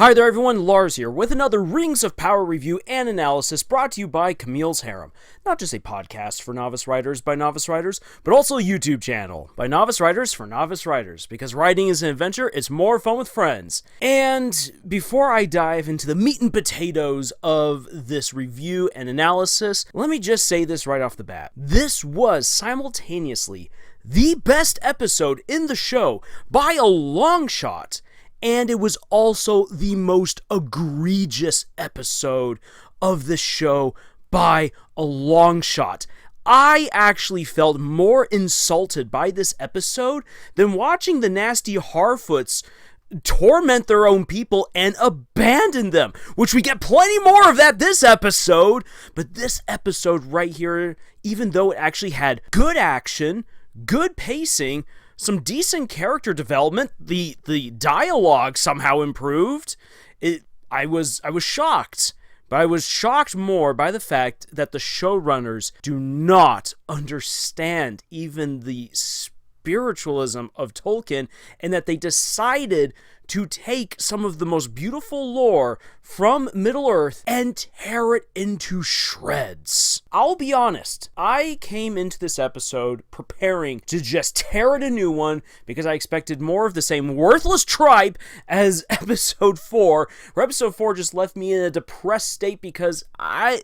Hi there everyone, Lars here with another Rings of Power review and analysis brought to you by Camille's Harem. Not just a podcast for novice writers by novice writers, but also a YouTube channel by novice writers for novice writers, because writing is an adventure, it's more fun with friends. And before I dive into the meat and potatoes of this review and analysis, let me just say this right off the bat. This was simultaneously the best episode in the show by a long shot. And it was also the most egregious episode of the show by a long shot. I actually felt more insulted by this episode than watching the nasty Harfoots torment their own people and abandon them, which we get plenty more of that this episode. But this episode right here, even though it actually had good action, good pacing, some decent character development, the dialogue somehow improved. I was shocked, but I was shocked more by the fact that the showrunners do not understand even the spiritualism of Tolkien, and that they decided to take some of the most beautiful lore from Middle-earth and tear it into shreds. I'll be honest, I came into this episode preparing to just tear it a new one because I expected more of the same worthless tripe as episode 4, where episode 4 just left me in a depressed state because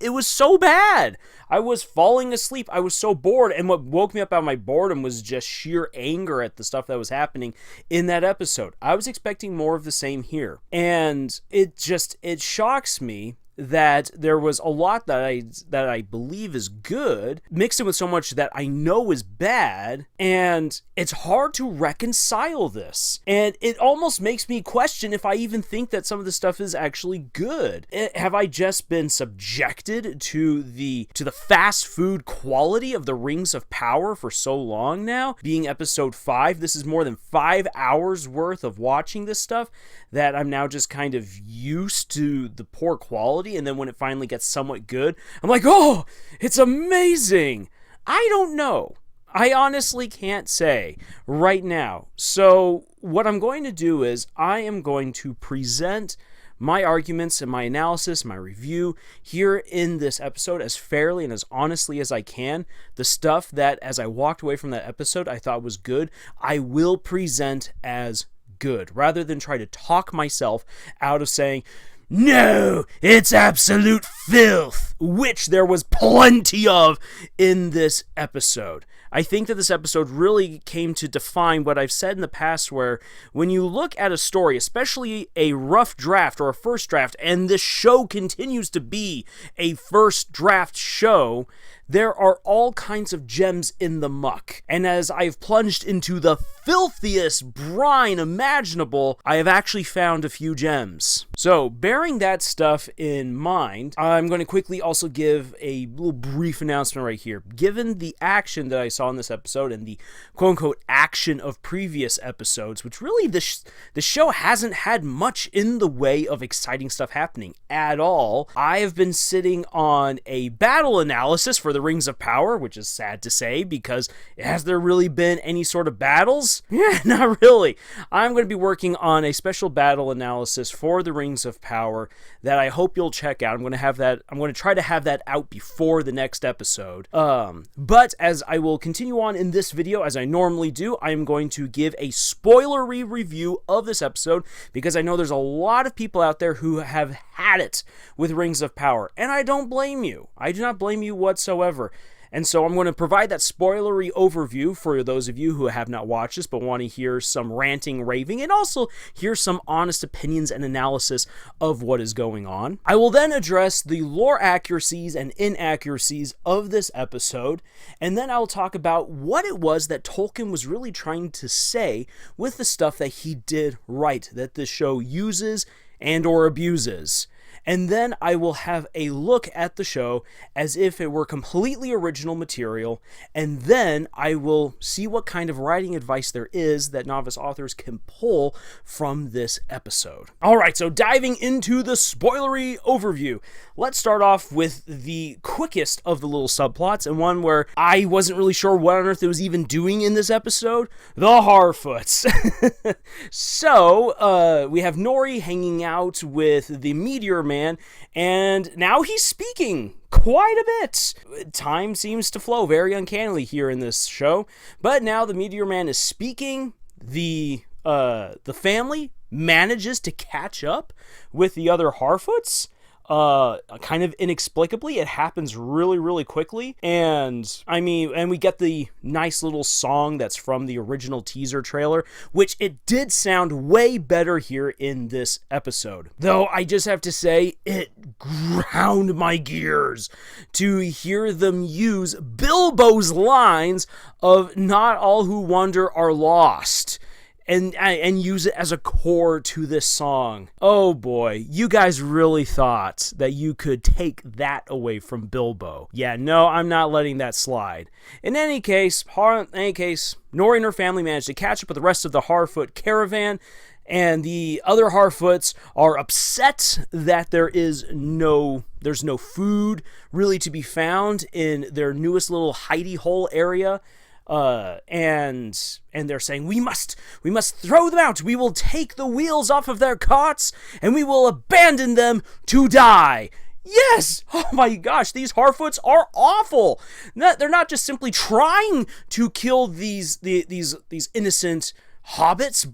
it was so bad. I was falling asleep. I was so bored, and what woke me up out of my boredom was just sheer anger at the stuff that was happening in that episode. I was expecting more of the same here, and it shocks me that there was a lot that I believe is good mixed in with so much that I know is bad, and it's hard to reconcile this. And it almost makes me question if I even think that some of the stuff is actually good. Have I just been subjected to the fast food quality of the Rings of Power for so long now? Being episode 5, this is more than 5 hours worth of watching this stuff that I'm now just kind of used to the poor quality. And then when it finally gets somewhat good, I'm like, oh, it's amazing. I don't know. I honestly can't say right now. So what I'm going to do is I am going to present my arguments and my analysis, my review here in this episode as fairly and as honestly as I can. The stuff that as I walked away from that episode I thought was good, I will present as good, rather than try to talk myself out of saying, no, it's absolute filth, which there was plenty of in this episode. I think that this episode really came to define what I've said in the past, where when you look at a story, especially a rough draft or a first draft, and this show continues to be a first draft show, there are all kinds of gems in the muck. And as I've plunged into the filthiest brine imaginable, I have actually found a few gems. So, bearing that stuff in mind, I'm going to quickly also give a little brief announcement right here. Given the action that I saw in this episode and the quote-unquote action of previous episodes, which really the show hasn't had much in the way of exciting stuff happening at all, I have been sitting on a battle analysis for the Rings of Power, which is sad to say, because has there really been any sort of battles? Yeah, not really. I'm going to be working on a special battle analysis for the Rings of Power that I hope you'll check out. I'm going to try to have that out before the next episode. But as I will continue on in this video, as I normally do, I am going to give a spoilery review of this episode, because I know there's a lot of people out there who have had it with Rings of Power, and I don't blame you. I do not blame you whatsoever. And so I'm going to provide that spoilery overview for those of you who have not watched this but want to hear some ranting, raving, and also hear some honest opinions and analysis of what is going on. I will then address the lore accuracies and inaccuracies of this episode, and then I'll talk about what it was that Tolkien was really trying to say with the stuff that he did right, that this show uses and or abuses. and then I will have a look at the show as if it were completely original material, and then I will see what kind of writing advice there is that novice authors can pull from this episode. Alright, so diving into the spoilery overview. Let's start off with the quickest of the little subplots, and one where I wasn't really sure what on earth it was even doing in this episode: the Harfoots. So, we have Nori hanging out with the Meteor Man, and now he's speaking quite a bit. Time seems to flow very uncannily here in this show, but now the Meteor Man is speaking. The family manages to catch up with the other Harfoots. Kind of inexplicably. It happens really, really quickly. And we get the nice little song that's from the original teaser trailer, which it did sound way better here in this episode. Though I just have to say, it ground my gears to hear them use Bilbo's lines of "Not all who wander are lost," and use it as a core to this song. Oh boy, you guys really thought that you could take that away from Bilbo. Yeah, no, I'm not letting that slide. In any case, Nori and her family managed to catch up with the rest of the Harfoot caravan, and the other Harfoots are upset that there's no food really to be found in their newest little hidey hole area. And they're saying, we must throw them out. We will take the wheels off of their carts and we will abandon them to die. Yes! Oh my gosh, these Harfoots are awful. They're not just simply trying to kill these innocent hobbits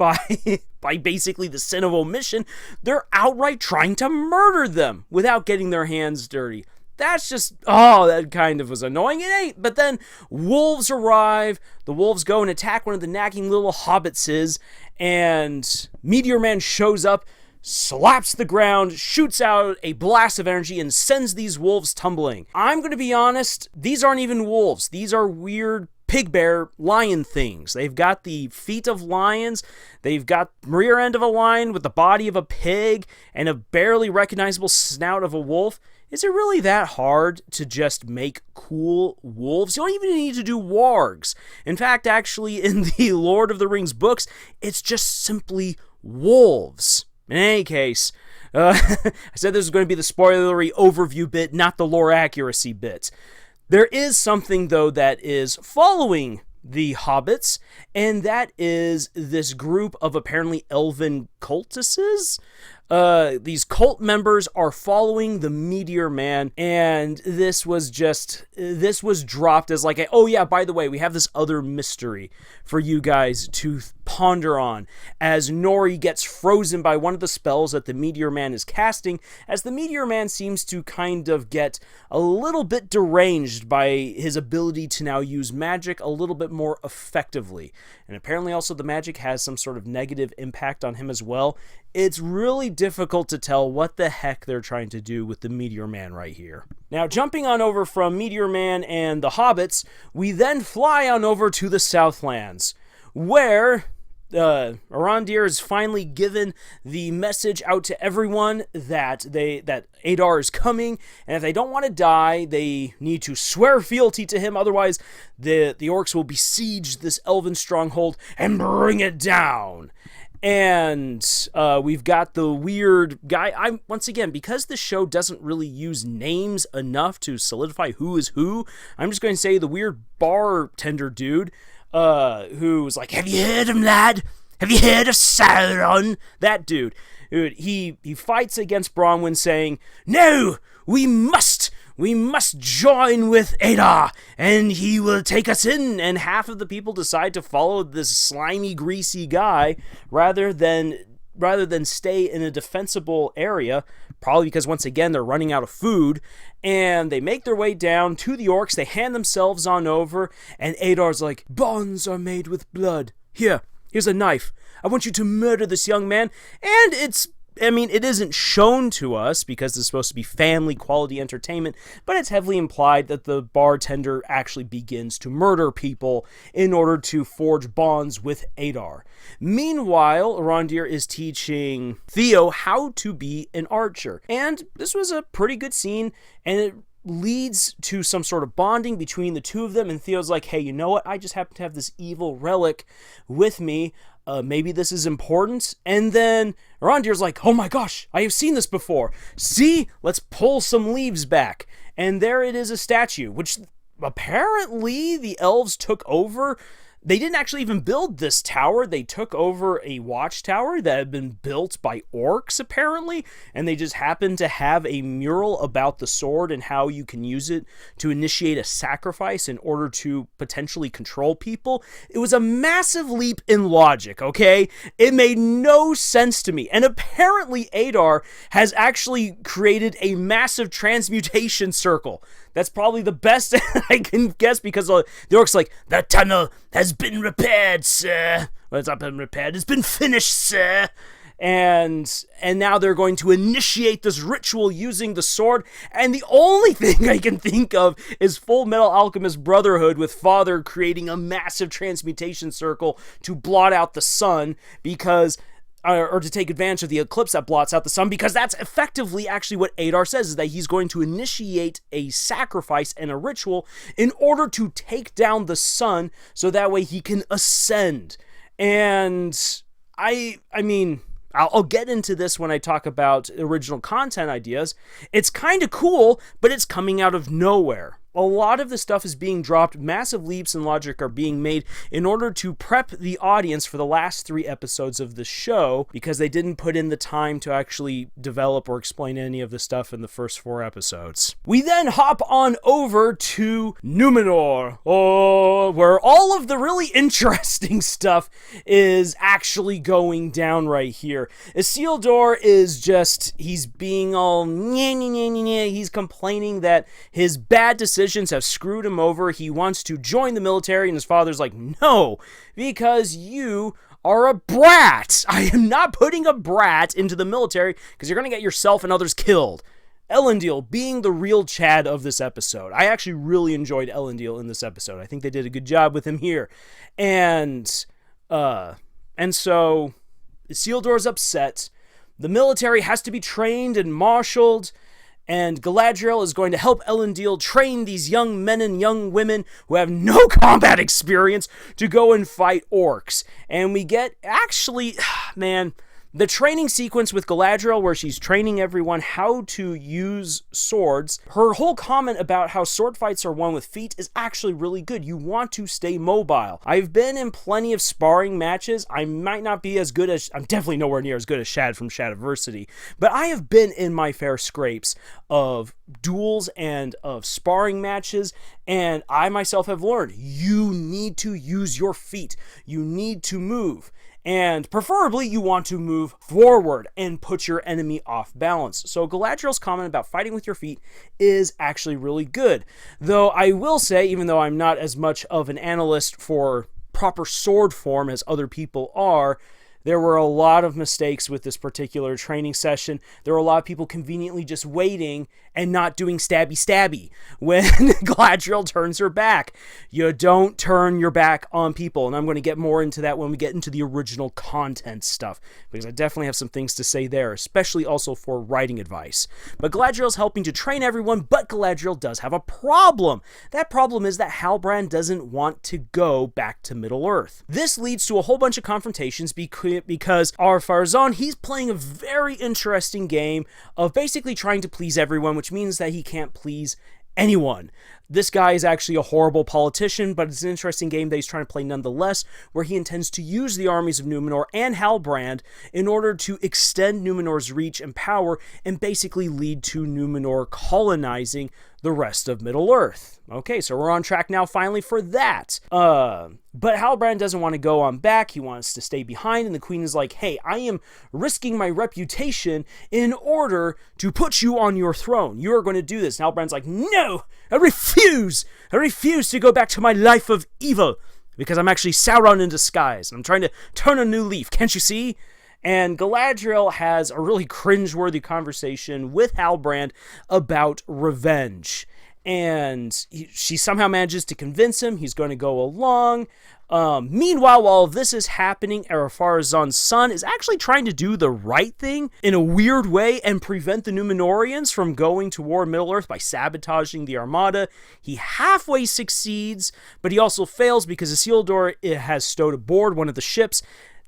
by basically the sin of omission. They're outright trying to murder them without getting their hands dirty. That's just, that kind of was annoying. It ain't. But then wolves arrive. The wolves go and attack one of the nagging little hobbitses, and Meteor Man shows up, slaps the ground, shoots out a blast of energy, and sends these wolves tumbling. I'm going to be honest, these aren't even wolves. These are weird pig bear lion things. They've got the feet of lions, they've got rear end of a lion with the body of a pig, and a barely recognizable snout of a wolf. Is it really that hard to just make cool wolves? You don't even need to do wargs. In fact, actually, in the Lord of the Rings books, it's just simply wolves. In any case, I said this was going to be the spoilery overview bit, not the lore accuracy bit. There is something, though, that is following the hobbits, and that is this group of apparently elven cultists. These cult members are following the Meteor Man, and this was dropped as like oh yeah, by the way, we have this other mystery for you guys to ponder on, as Nori gets frozen by one of the spells that the Meteor Man is casting, as the Meteor Man seems to kind of get a little bit deranged by his ability to now use magic a little bit more effectively. And apparently also the magic has some sort of negative impact on him as well. It's really difficult to tell what the heck they're trying to do with the Meteor Man right here. Now, jumping on over from Meteor Man and the hobbits, we then fly on over to the Southlands, where Arondir has finally given the message out to everyone that Adar is coming, and if they don't want to die, they need to swear fealty to him. Otherwise, the orcs will besiege this elven stronghold and bring it down. And we've got the weird guy. Once again, because the show doesn't really use names enough to solidify who is who, I'm just going to say the weird bartender dude, who's like, "Have you heard of him, lad? Have you heard of Sauron?" That dude. He fights against Bronwyn, saying, "No, we must join with Adar, and he will take us in." And half of the people decide to follow this slimy, greasy guy rather than stay in a defensible area, probably because, once again, they're running out of food. And they make their way down to the orcs. They hand themselves on over, and Adar's like, "Bonds are made with blood. Here's a knife. I want you to murder this young man." And it's I mean, it isn't shown to us because it's supposed to be family quality entertainment, but it's heavily implied that the bartender actually begins to murder people in order to forge bonds with Adar. Meanwhile, Arondir is teaching Theo how to be an archer. And this was a pretty good scene, and it leads to some sort of bonding between the two of them, and Theo's like, hey, you know what? I just happen to have this evil relic with me. Maybe this is important. And then Arondir's like, oh my gosh, I have seen this before. See? Let's pull some leaves back. And there it is, a statue, which apparently the elves took over. They didn't actually even build this tower. They took over a watchtower that had been built by orcs, apparently, and they just happened to have a mural about the sword and how you can use it to initiate a sacrifice in order to potentially control people. It was a massive leap in logic, okay? It made no sense to me. And apparently Adar has actually created a massive transmutation circle. That's probably the best I can guess, because the orc's like, the tunnel has been repaired, sir. Well, it's not been repaired, it's been finished, sir. And now they're going to initiate this ritual using the sword. And the only thing I can think of is Full Metal Alchemist Brotherhood, with Father creating a massive transmutation circle to blot out the sun, because... or to take advantage of the eclipse that blots out the sun, because that's effectively actually what Adar says, is that he's going to initiate a sacrifice and a ritual in order to take down the sun so that way he can ascend. And I mean, I'll get into this when I talk about original content ideas. It's kind of cool, but it's coming out of nowhere. A lot of the stuff is being dropped. Massive leaps in logic are being made in order to prep the audience for the last 3 episodes of the show, because they didn't put in the time to actually develop or explain any of the stuff in the first 4 episodes. We then hop on over to Numenor, where all of the really interesting stuff is actually going down right here. Isildur is just, he's being all he's complaining that his bad decisions have screwed him over. He wants to join the military, and his father's like, no, because you are a brat. I am not putting a brat into the military, because you're going to get yourself and others killed. Elendil being the real Chad of this episode. I actually really enjoyed Elendil in this episode. I think they did a good job with him here. And so Isildur's upset. The military has to be trained and marshaled, and Galadriel is going to help Elendil train these young men and young women who have no combat experience to go and fight orcs. And we get, actually, man, the training sequence with Galadriel, where she's training everyone how to use swords. Her whole comment about how sword fights are won with feet is actually really good. You want to stay mobile. I've been in plenty of sparring matches. I might not be as good as, I'm definitely nowhere near as good as Shad from Shadiversity, but I have been in my fair scrapes of duels and of sparring matches, and I myself have learned you need to use your feet. You need to move. And preferably, you want to move forward and put your enemy off balance. So Galadriel's comment about fighting with your feet is actually really good. Though I will say, even though I'm not as much of an analyst for proper sword form as other people are, there were a lot of mistakes with this particular training session. There were a lot of people conveniently just waiting and not doing stabby when Galadriel turns her back. You don't turn your back on people, and I'm going to get more into that when we get into the original content stuff, because I definitely have some things to say there, especially also for writing advice. But Galadriel's helping to train everyone, but Galadriel does have a problem. That problem is that Halbrand doesn't want to go back to Middle-earth. This leads to a whole bunch of confrontations because our Farazan, he's playing a very interesting game of basically trying to please everyone, which means that he can't please anyone. This guy is actually a horrible politician, but it's an interesting game that he's trying to play nonetheless, where he intends to use the armies of Numenor and Halbrand in order to extend Numenor's reach and power and basically lead to Numenor colonizing the rest of Middle-earth. Okay, so we're on track now finally for that. But Halbrand doesn't want to go on back. He wants to stay behind, and the queen is like, hey, I am risking my reputation in order to put you on your throne. You are going to do this. And Halbrand's like, no, I refuse. I refuse to go back to my life of evil, because I'm actually Sauron in disguise. I'm trying to turn a new leaf. Can't you see? And Galadriel has a really cringeworthy conversation with Halbrand about revenge. And she somehow manages to convince him he's going to go along. Meanwhile, while this is happening, Ar-Pharazôn's son is actually trying to do the right thing in a weird way and prevent the Númenóreans from going to war in Middle-earth by sabotaging the Armada. He halfway succeeds, but he also fails because Isildur has stowed aboard one of the ships.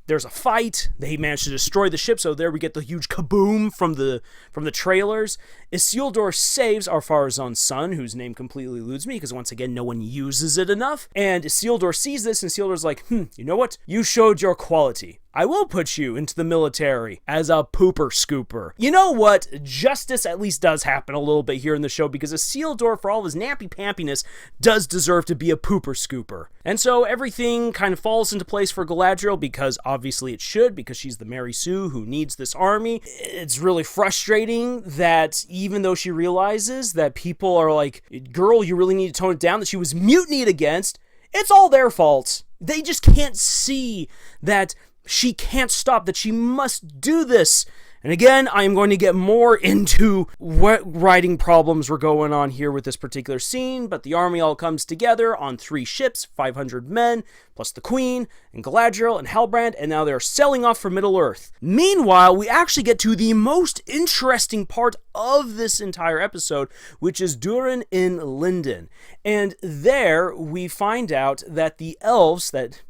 There's a fight. They manage to destroy the ship, so there we get the huge kaboom from the trailers. Isildur saves Ar-Pharazôn's son, whose name completely eludes me, because once again, no one uses it enough. And Isildur sees this, and Isildur's like, you know what? You showed your quality. I will put you into the military as a pooper scooper. You know what? Justice at least does happen a little bit here in the show, because Isildur, for all his nappy-pampiness, does deserve to be a pooper scooper. And so everything kind of falls into place for Galadriel, because obviously it should, because she's the Mary Sue who needs this army. It's really frustrating that even though she realizes that people are like, girl, you really need to tone it down, that she was mutinied against, it's all their fault. They just can't see that she can't stop, that she must do this. And again, I am going to get more into what writing problems were going on here with this particular scene, but the army all comes together on 3 ships, 500 men, plus the Queen, and Galadriel, and Halbrand, and now they're sailing off for Middle-earth. Meanwhile, we actually get to the most interesting part of this entire episode, which is Durin in Lindon. And there, we find out that the elves, that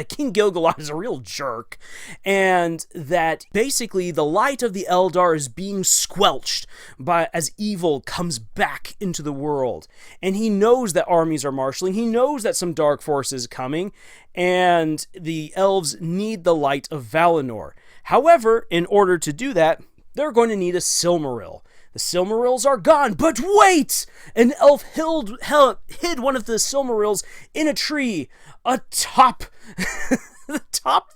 King Gil-galad is a real jerk, and that basically the light of the Eldar is being squelched as evil comes back into the world. And he knows that armies are marshaling, he knows that some dark force is coming, and the elves need the light of Valinor. However, in order to do that, they're going to need a Silmaril. The Silmarils are gone, but wait! An elf hid one of the Silmarils in a tree atop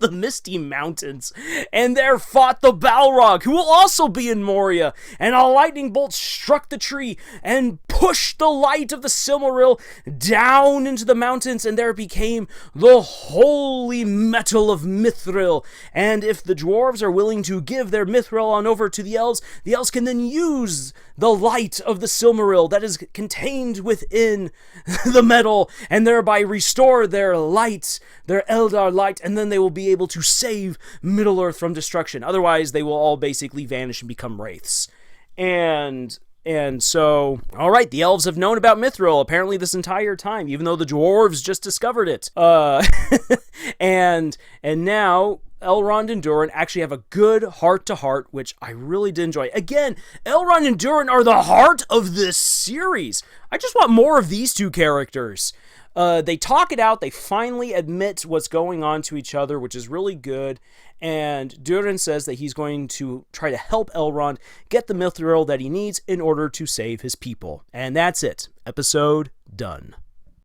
the Misty Mountains, and there fought the Balrog, who will also be in Moria, and a lightning bolt struck the tree and pushed the light of the Silmaril down into the mountains, and there became the holy metal of Mithril. And if the dwarves are willing to give their Mithril on over to the elves can then use the light of the Silmaril that is contained within the metal, and thereby restore their light, their Eldar light, and then they will be able to save Middle-earth from destruction. Otherwise, they will all basically vanish and become wraiths. And so, alright, the elves have known about Mithril apparently this entire time, even though the dwarves just discovered it. And now Elrond and Durin actually have a good heart-to-heart, which I really did enjoy. Again, Elrond and Durin are the heart of this series. I just want more of these two characters. They talk it out, they finally admit what's going on to each other, which is really good, and Durin says that he's going to try to help Elrond get the Mithril that he needs in order to save his people. And that's it. Episode done.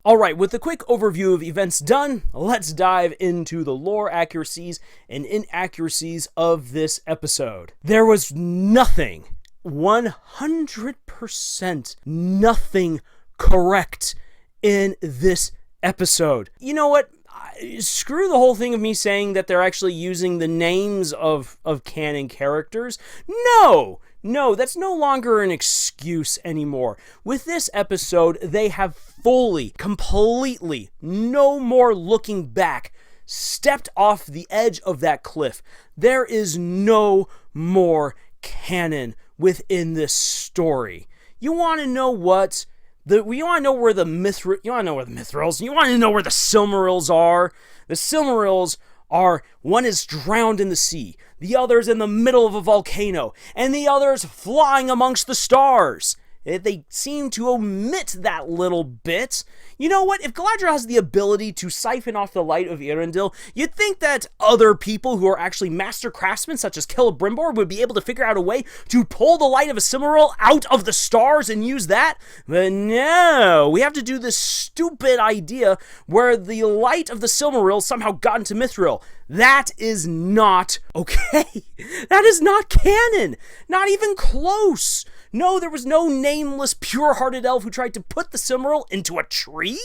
Alright, with the quick overview of events done, let's dive into the lore accuracies and inaccuracies of this episode. There was nothing, 100% nothing correct in this episode. You know what? Screw the whole thing of me saying that they're actually using the names of canon characters. No, that's no longer an excuse anymore. With this episode, they have fully, completely, no more looking back, stepped off the edge of that cliff. There is no more canon within this story. You want to know what? You want to know where the Mithrils, you want to know where the Silmarils are? The Silmarils are, one is drowned in the sea, the other's in the middle of a volcano, and the other's flying amongst the stars. They seem to omit that little bit. You know what? If Galadriel has the ability to siphon off the light of Eärendil, you'd think that other people who are actually master craftsmen, such as Celebrimbor, would be able to figure out a way to pull the light of a Silmaril out of the stars and use that. But no, we have to do this stupid idea where the light of the Silmaril somehow got into Mithril. That is not okay. That is not canon. Not even close. No, there was no nameless, pure-hearted elf who tried to put the Silmaril into a tree?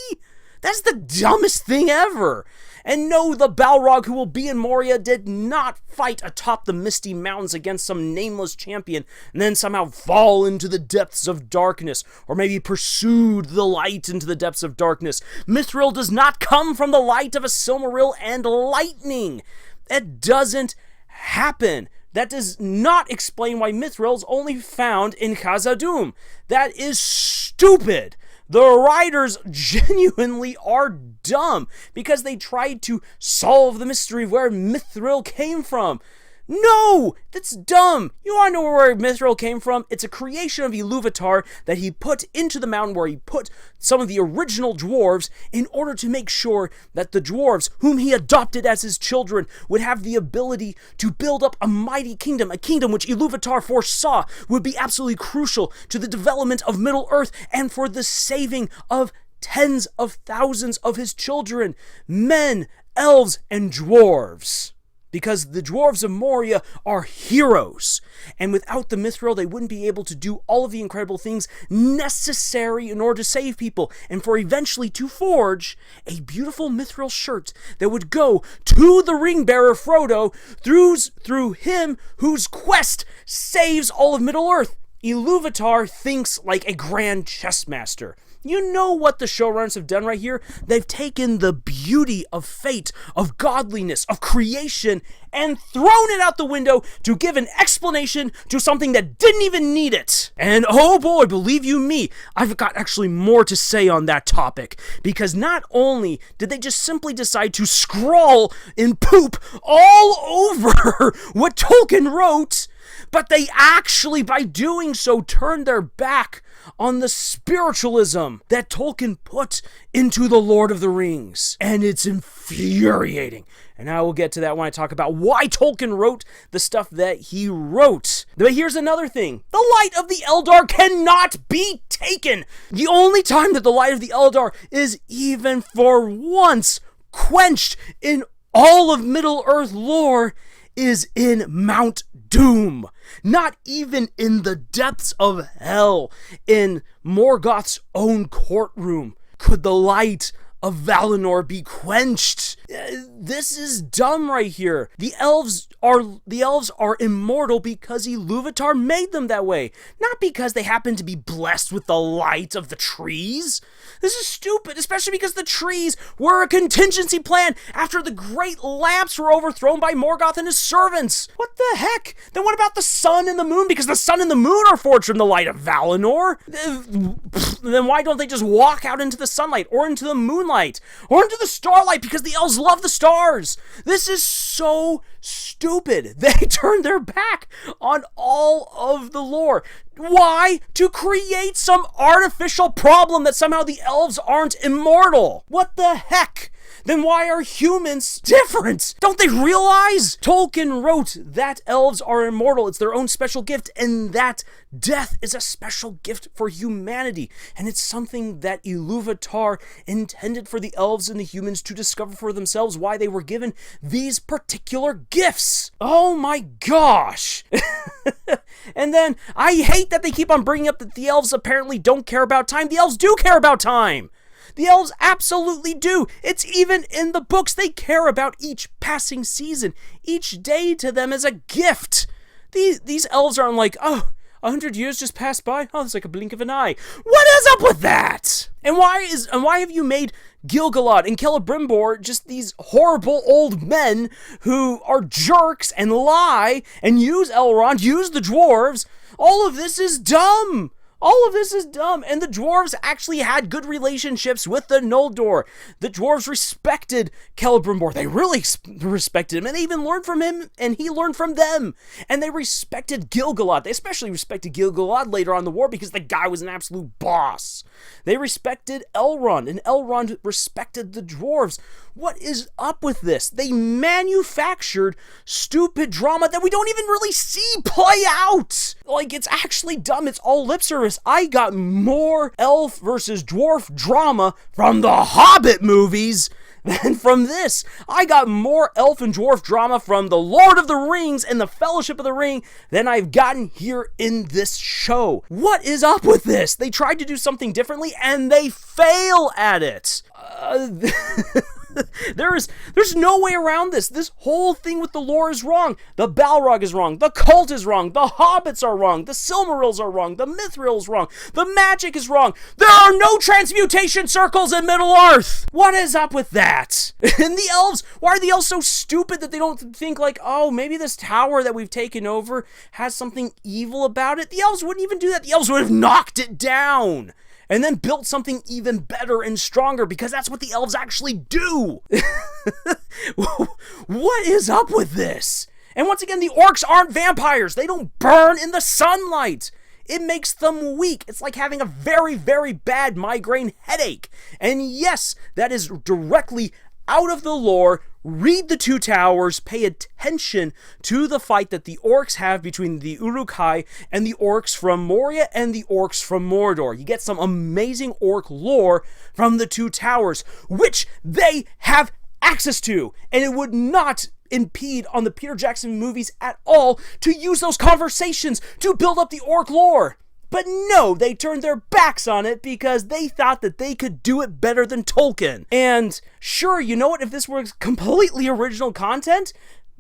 That's the dumbest thing ever. And no, the Balrog who will be in Moria did not fight atop the Misty Mountains against some nameless champion and then somehow fall into the depths of darkness, or maybe pursued the light into the depths of darkness. Mithril does not come from the light of a Silmaril and lightning. It doesn't happen. That does not explain why Mithril is only found in Khazad-dûm. That is stupid. The writers genuinely are dumb because they tried to solve the mystery of where Mithril came from. No! That's dumb! You wanna know where Mithril came from? It's a creation of Iluvatar that he put into the mountain where he put some of the original dwarves in order to make sure that the dwarves, whom he adopted as his children, would have the ability to build up a mighty kingdom, a kingdom which Iluvatar foresaw would be absolutely crucial to the development of Middle-earth and for the saving of tens of thousands of his children, men, elves, and dwarves. Because the dwarves of Moria are heroes, and without the Mithril, they wouldn't be able to do all of the incredible things necessary in order to save people, and for eventually to forge a beautiful Mithril shirt that would go to the ring-bearer Frodo through him whose quest saves all of Middle-earth. Iluvatar thinks like a grand chess master. You know what the showrunners have done right here? They've taken the beauty of fate, of godliness, of creation, and thrown it out the window to give an explanation to something that didn't even need it. And oh boy, believe you me, I've got actually more to say on that topic. Because not only did they just simply decide to scrawl in poop all over what Tolkien wrote, but they actually, by doing so, turned their back on the spiritualism that Tolkien put into The Lord of the Rings. And it's infuriating. And I will get to that when I talk about why Tolkien wrote the stuff that he wrote. But here's another thing. The light of the Eldar cannot be taken. The only time that the light of the Eldar is even for once quenched in all of Middle-earth lore is in Mount Doom. Not even in the depths of hell, in Morgoth's own courtroom, could the light of Valinor be quenched. This is dumb right here. The elves are immortal because Iluvatar made them that way, not because they happen to be blessed with the light of the trees. This is stupid, especially because the trees were a contingency plan after the great lamps were overthrown by Morgoth and his servants. What the heck? Then what about the sun and the moon? Because the sun and the moon are forged from the light of Valinor. Then why don't they just walk out into the sunlight or into the moonlight or into the starlight? Because the elves love the stars. This is so stupid. They turned their back on all of the lore. Why? To create some artificial problem that somehow the elves aren't immortal. What the heck? Then why are humans different? Don't they realize? Tolkien wrote that elves are immortal. It's their own special gift, and that death is a special gift for humanity. And it's something that Iluvatar intended for the elves and the humans to discover for themselves why they were given these particular gifts. Oh my gosh. And then I hate that they keep on bringing up that the elves apparently don't care about time. The elves do care about time. The elves absolutely do. It's even in the books. They care about each passing season. Each day to them is a gift. These elves aren't like, oh, 100 years just passed by? Oh, it's like a blink of an eye. What is up with that? And why have you made Gil-galad and Celebrimbor just these horrible old men who are jerks and lie and use Elrond, use the dwarves? All of this is dumb. All of this is dumb, and the dwarves actually had good relationships with the Noldor. The dwarves respected Celebrimbor. They really respected him, and they even learned from him, and he learned from them. And they respected Gil-galad. They especially respected Gil-galad later on in the war because the guy was an absolute boss. They respected Elrond, and Elrond respected the dwarves. What is up with this? They manufactured stupid drama that we don't even really see play out. Like, it's actually dumb. It's all lip service. I got more elf versus dwarf drama from the Hobbit movies than from this. I got more elf and dwarf drama from The Lord of the Rings and The Fellowship of the Ring than I've gotten here in this show. What is up with this? They tried to do something differently and they fail at it. There's no way around this. This whole thing with the lore is wrong. The Balrog is wrong. The cult is wrong. The hobbits are wrong. The Silmarils are wrong. The Mithril is wrong. The magic is wrong. There are no transmutation circles in Middle-earth. What is up with that? And the elves, why are the elves so stupid that they don't think like, oh, maybe this tower that we've taken over has something evil about it? The elves wouldn't even do that. The elves would have knocked it down and then built something even better and stronger, because that's what the elves actually do. What is up with this? And once again, the orcs aren't vampires. They don't burn in the sunlight. It makes them weak. It's like having a very, very bad migraine headache. And yes, that is directly out of the lore. Read the Two Towers, pay attention to the fight that the orcs have between the Uruk-hai and the orcs from Moria and the orcs from Mordor. You get some amazing orc lore from the Two Towers, which they have access to, and it would not impede on the Peter Jackson movies at all to use those conversations to build up the orc lore. But no, they turned their backs on it because they thought that they could do it better than Tolkien. And sure, you know what, if this were completely original content,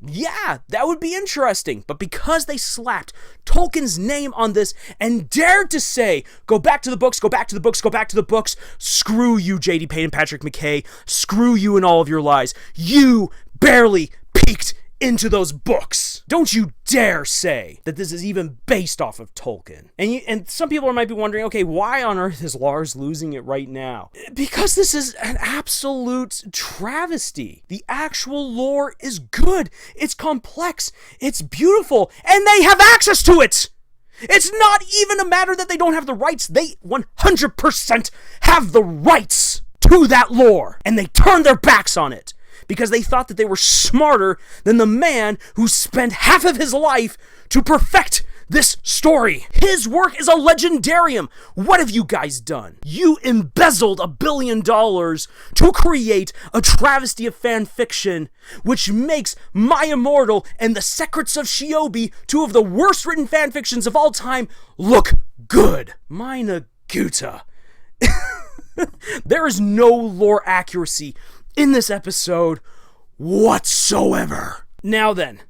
yeah, that would be interesting. But because they slapped Tolkien's name on this and dared to say, go back to the books, go back to the books, go back to the books, screw you, J.D. Payne and Patrick McKay, screw you and all of your lies. You barely peeked into those books. Don't you dare say that this is even based off of Tolkien. And some people might be wondering, okay, why on earth is Lars losing it right now? Because this is an absolute travesty. The actual lore is good. It's complex. It's beautiful. And they have access to it. It's not even a matter that they don't have the rights. They 100% have the rights to that lore. And they turn their backs on it, because they thought that they were smarter than the man who spent half of his life to perfect this story. His work is a legendarium. What have you guys done? You embezzled $1 billion to create a travesty of fan fiction, which makes My Immortal and The Secrets of Shiobi, two of the worst written fan fictions of all time, look good. Meine Güte. There is no lore accuracy in this episode whatsoever. Now then,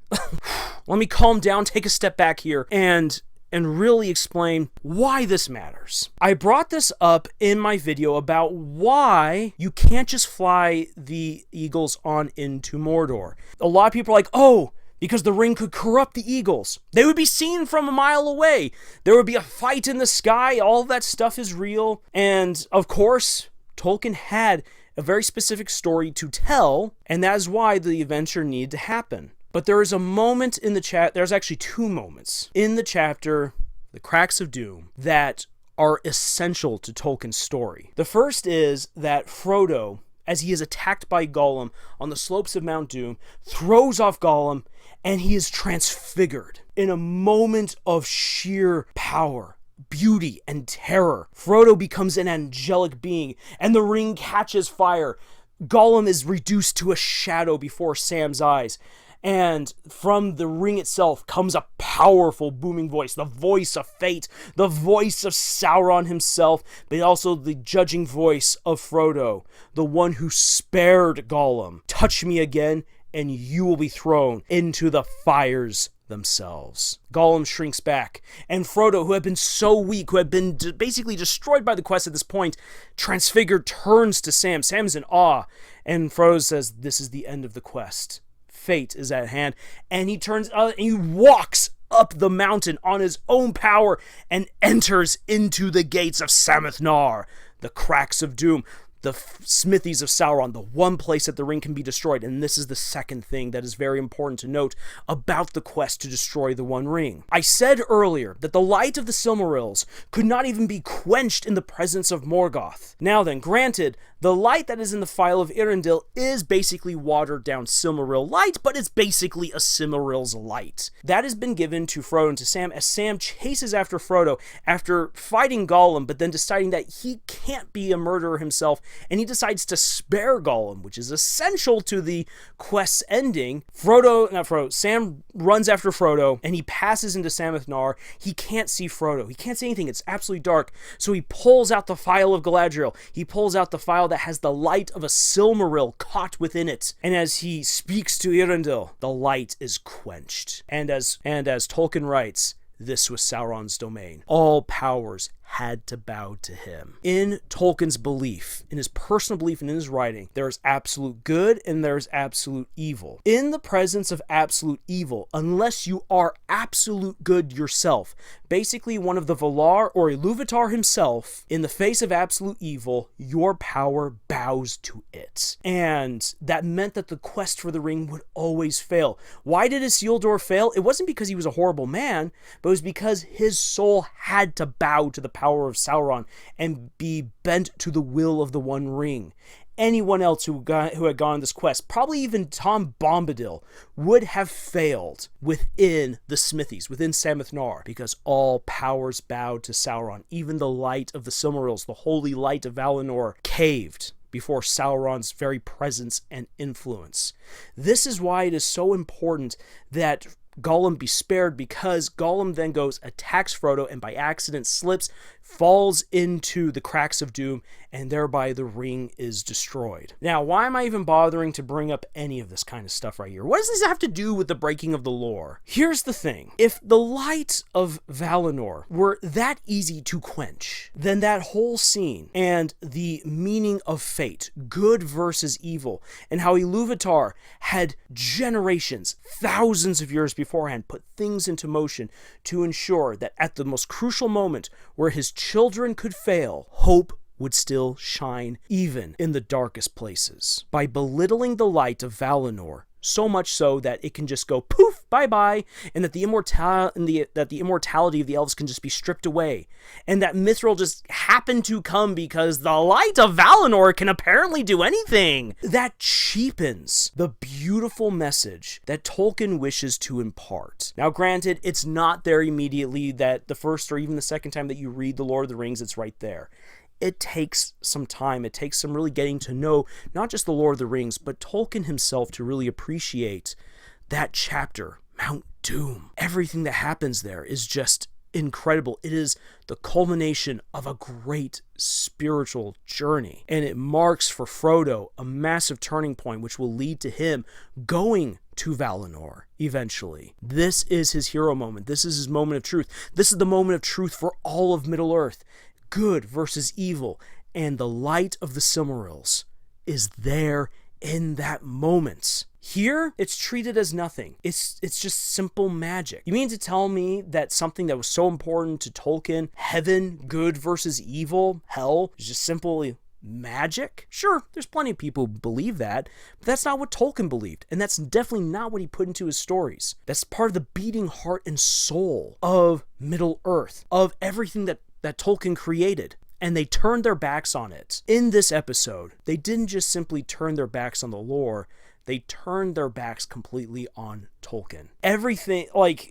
let me calm down, take a step back here, and really explain why this matters. I brought this up in my video about why you can't just fly the eagles on into Mordor. A lot of people are like, oh, because the ring could corrupt the eagles. They would be seen from a mile away. There would be a fight in the sky. All that stuff is real. And of course, Tolkien had a very specific story to tell, and that is why the adventure needed to happen. But there is a moment in the there's actually two moments in the chapter, The Cracks of Doom, that are essential to Tolkien's story. The first is that Frodo, as he is attacked by Gollum on the slopes of Mount Doom, throws off Gollum, and he is transfigured in a moment of sheer power, beauty, and terror. Frodo becomes an angelic being, and the ring catches fire. Gollum is reduced to a shadow before Sam's eyes, and from the ring itself comes a powerful booming voice, the voice of fate, the voice of Sauron himself, but also the judging voice of Frodo, the one who spared Gollum. Touch me again, and you will be thrown into the fires themselves. Gollum shrinks back, and Frodo, who had been so weak, who had been basically destroyed by the quest at this point, transfigured, turns to Sam. Sam's in awe, and Frodo says, this is the end of the quest. Fate is at hand, and he turns and he walks up the mountain on his own power and enters into the gates of Sammath-nar, the Cracks of Doom, the smithies of Sauron, the one place that the ring can be destroyed. And this is the second thing that is very important to note about the quest to destroy the One Ring. I said earlier that the light of the Silmarils could not even be quenched in the presence of Morgoth. Now then, granted, the light that is in the Phial of Eärendil is basically watered down Silmaril light, but it's basically a Silmaril's light. That has been given to Frodo and to Sam as Sam chases after Frodo after fighting Gollum, but then deciding that he can't be a murderer himself, and he decides to spare Gollum, which is essential to the quest's ending. Sam runs after Frodo, and he passes into Sammath-nar. He can't see Frodo. He can't see anything. It's absolutely dark. So he pulls out the Phial of Galadriel. He pulls out the phial that has the light of a Silmaril caught within it. And as he speaks to Eärendil, the light is quenched. And as Tolkien writes, this was Sauron's domain. All powers had to bow to him. In Tolkien's belief, in his personal belief and in his writing, there is absolute good and there is absolute evil. In the presence of absolute evil, unless you are absolute good yourself, basically one of the Valar or Iluvatar himself, in the face of absolute evil, your power bows to it. And that meant that the quest for the ring would always fail. Why did Isildur fail? It wasn't because he was a horrible man, but it was because his soul had to bow to the power of Sauron and be bent to the will of the One Ring. Anyone else who had gone on this quest, probably even Tom Bombadil, would have failed within the smithies, within Sammath Naur, because all powers bowed to Sauron. Even the light of the Silmarils, the holy light of Valinor, caved before Sauron's very presence and influence. This is why it is so important that Gollum be spared, because Gollum then goes, attacks Frodo, and by accident slips, falls into the cracks of doom, and thereby the ring is destroyed. Now, why am I even bothering to bring up any of this kind of stuff right here? What does this have to do with the breaking of the lore? Here's the thing. If the light of Valinor were that easy to quench, then that whole scene and the meaning of fate, good versus evil, and how Iluvatar had generations, thousands of years beforehand, put things into motion to ensure that at the most crucial moment where his children could fail, hope would still shine even in the darkest places. By belittling the light of Valinor, so much so that it can just go poof, bye-bye, and that the immortality of the elves can just be stripped away, and that Mithril just happened to come because the light of Valinor can apparently do anything. That cheapens the beautiful message that Tolkien wishes to impart. Now, granted, it's not there immediately, that the first or even the second time that you read The Lord of the Rings, it's right there. It takes some time. It takes some really getting to know not just The Lord of the Rings, but Tolkien himself to really appreciate that chapter, Mount Doom. Everything that happens there is just incredible. It is the culmination of a great spiritual journey. And it marks for Frodo a massive turning point, which will lead to him going to Valinor eventually. This is his hero moment. This is his moment of truth. This is the moment of truth for all of Middle-earth. Good versus evil, and the light of the Silmarils is there in that moment. Here, it's treated as nothing. It's just simple magic. You mean to tell me that something that was so important to Tolkien, heaven, good versus evil, hell, is just simply magic? Sure, there's plenty of people who believe that, but that's not what Tolkien believed, and that's definitely not what he put into his stories. That's part of the beating heart and soul of Middle-earth, of everything that Tolkien created, and they turned their backs on it. In this episode, they didn't just simply turn their backs on the lore, they turned their backs completely on Tolkien. Everything,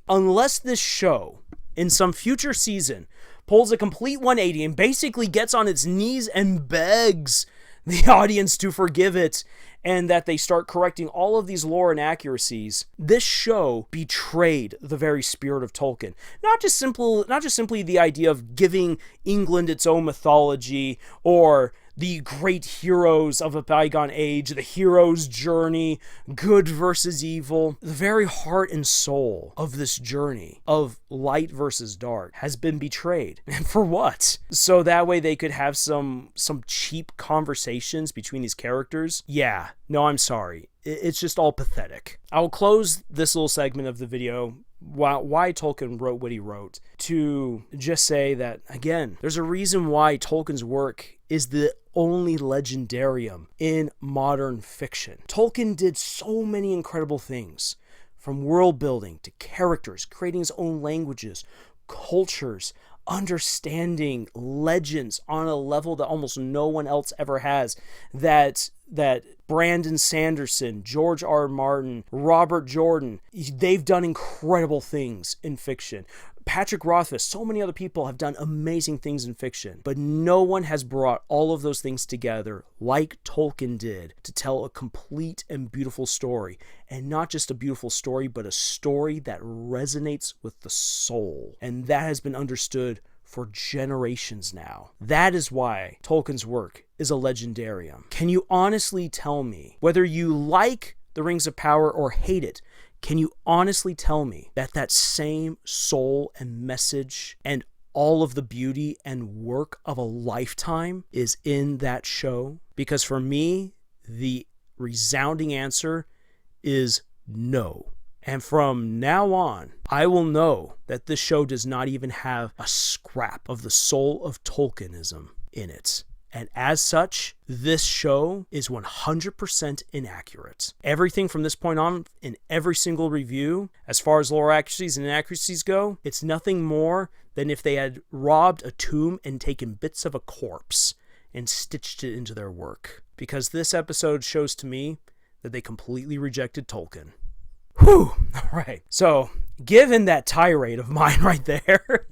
unless this show, in some future season, pulls a complete 180 and basically gets on its knees and begs the audience to forgive it, and that they start correcting all of these lore inaccuracies, this show betrayed the very spirit of Tolkien. Not just simply the idea of giving England its own mythology, or the great heroes of a bygone age, the hero's journey, good versus evil. The very heart and soul of this journey of light versus dark has been betrayed. And for what? So that way they could have some cheap conversations between these characters? Yeah, no, I'm sorry. It's just all pathetic. I'll close this little segment of the video, why Tolkien wrote what he wrote, to just say that, again, there's a reason why Tolkien's work is the only legendarium in modern fiction. Tolkien did so many incredible things, from world building to characters, creating his own languages, cultures, understanding legends on a level that almost no one else ever has, that Brandon Sanderson, George R. R. Martin, Robert Jordan, they've done incredible things in fiction. Patrick Rothfuss, so many other people have done amazing things in fiction, but no one has brought all of those things together like Tolkien did to tell a complete and beautiful story. And not just a beautiful story, but a story that resonates with the soul. And that has been understood for generations now. That is why Tolkien's work is a legendarium. Can you honestly tell me, whether you like The Rings of Power or hate it, can you honestly tell me that that same soul and message and all of the beauty and work of a lifetime is in that show? Because for me, the resounding answer is no. And from now on, I will know that this show does not even have a scrap of the soul of Tolkienism in it. And as such, this show is 100% inaccurate. Everything from this point on, in every single review, as far as lore accuracies and inaccuracies go, it's nothing more than if they had robbed a tomb and taken bits of a corpse and stitched it into their work. Because this episode shows to me that they completely rejected Tolkien. Whew! Alright, so given that tirade of mine right there,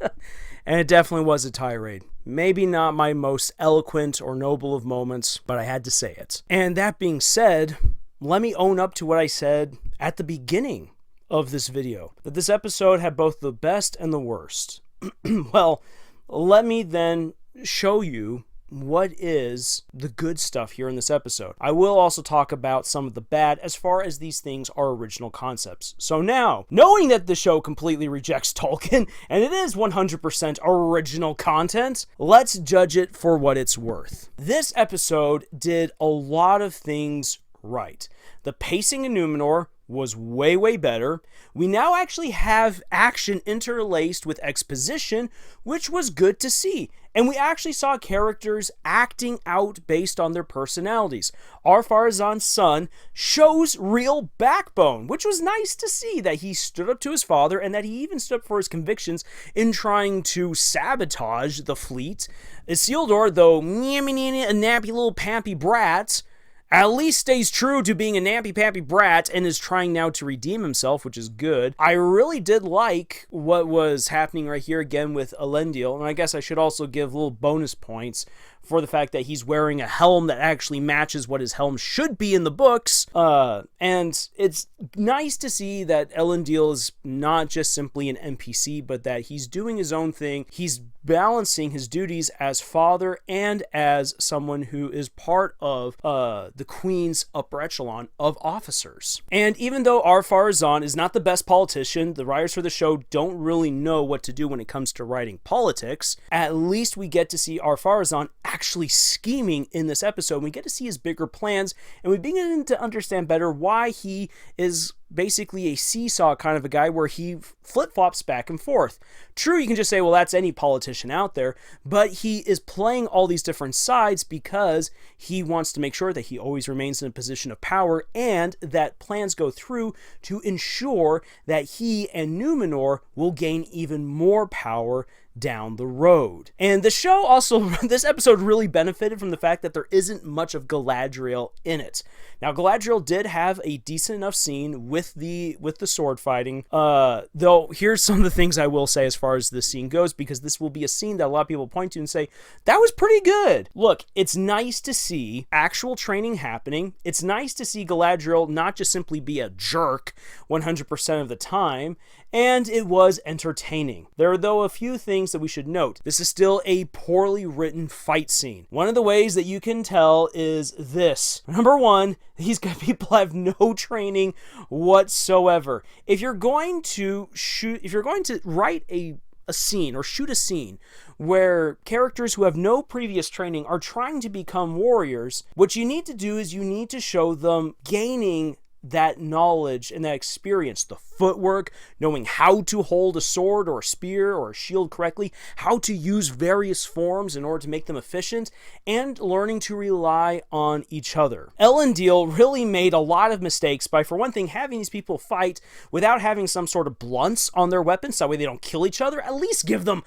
and it definitely was a tirade, maybe not my most eloquent or noble of moments, but I had to say it. And that being said, let me own up to what I said at the beginning of this video, that this episode had both the best and the worst. Well, let me then show you what is the good stuff here in this episode. I will also talk about some of the bad as far as these things are original concepts. So now, knowing that the show completely rejects Tolkien, and it is 100% original content, let's judge it for what it's worth. This episode did a lot of things right. The pacing in Numenor was way better. We now actually have action interlaced with exposition, which was good to see. And we actually saw characters acting out based on their personalities. Ar-Pharazôn's son shows real backbone, which was nice to see, that he stood up to his father and that he even stood up for his convictions in trying to sabotage the fleet. Isildur, though a nappy little pampy brat, at least stays true to being a nappy-pappy brat and is trying now to redeem himself, which is good. I really did like what was happening right here again with Elendil, and I guess I should also give little bonus points for the fact that he's wearing a helm that actually matches what his helm should be in the books. And it's nice to see that Elendil is not just simply an NPC, but that he's doing his own thing. He's balancing his duties as father and as someone who is part of the Queen's upper echelon of officers. And even though Ar-Pharazôn is not the best politician, the writers for the show don't really know what to do when it comes to writing politics, at least we get to see Ar-Pharazôn actually scheming in this episode. We get to see his bigger plans, and we begin to understand better why he is basically a seesaw kind of a guy where he flip-flops back and forth. True, you can just say, well, that's any politician out there, but he is playing all these different sides because he wants to make sure that he always remains in a position of power and that plans go through to ensure that he and Numenor will gain even more power down the road. And the show also, this episode really benefited from the fact that there isn't much of Galadriel in it. Now, Galadriel did have a decent enough scene with the sword fighting, though here's some of the things I will say as far as this scene goes, because this will be a scene that a lot of people point to and say, that was pretty good. Look, it's nice to see actual training happening. It's nice to see Galadriel not just simply be a jerk 100% of the time, and it was entertaining. There are, though, a few things that we should note. This is still a poorly written fight scene. One of the ways that you can tell is this. Number one, these people have no training whatsoever. If you're going to write a scene or shoot a scene where characters who have no previous training are trying to become warriors, what you need to do is you need to show them gaining that knowledge and that experience, the footwork, knowing how to hold a sword or a spear or a shield correctly, how to use various forms in order to make them efficient, and learning to rely on each other. Elendil really made a lot of mistakes by, for one thing, having these people fight without having some sort of blunts on their weapons, so that way they don't kill each other. At least give them,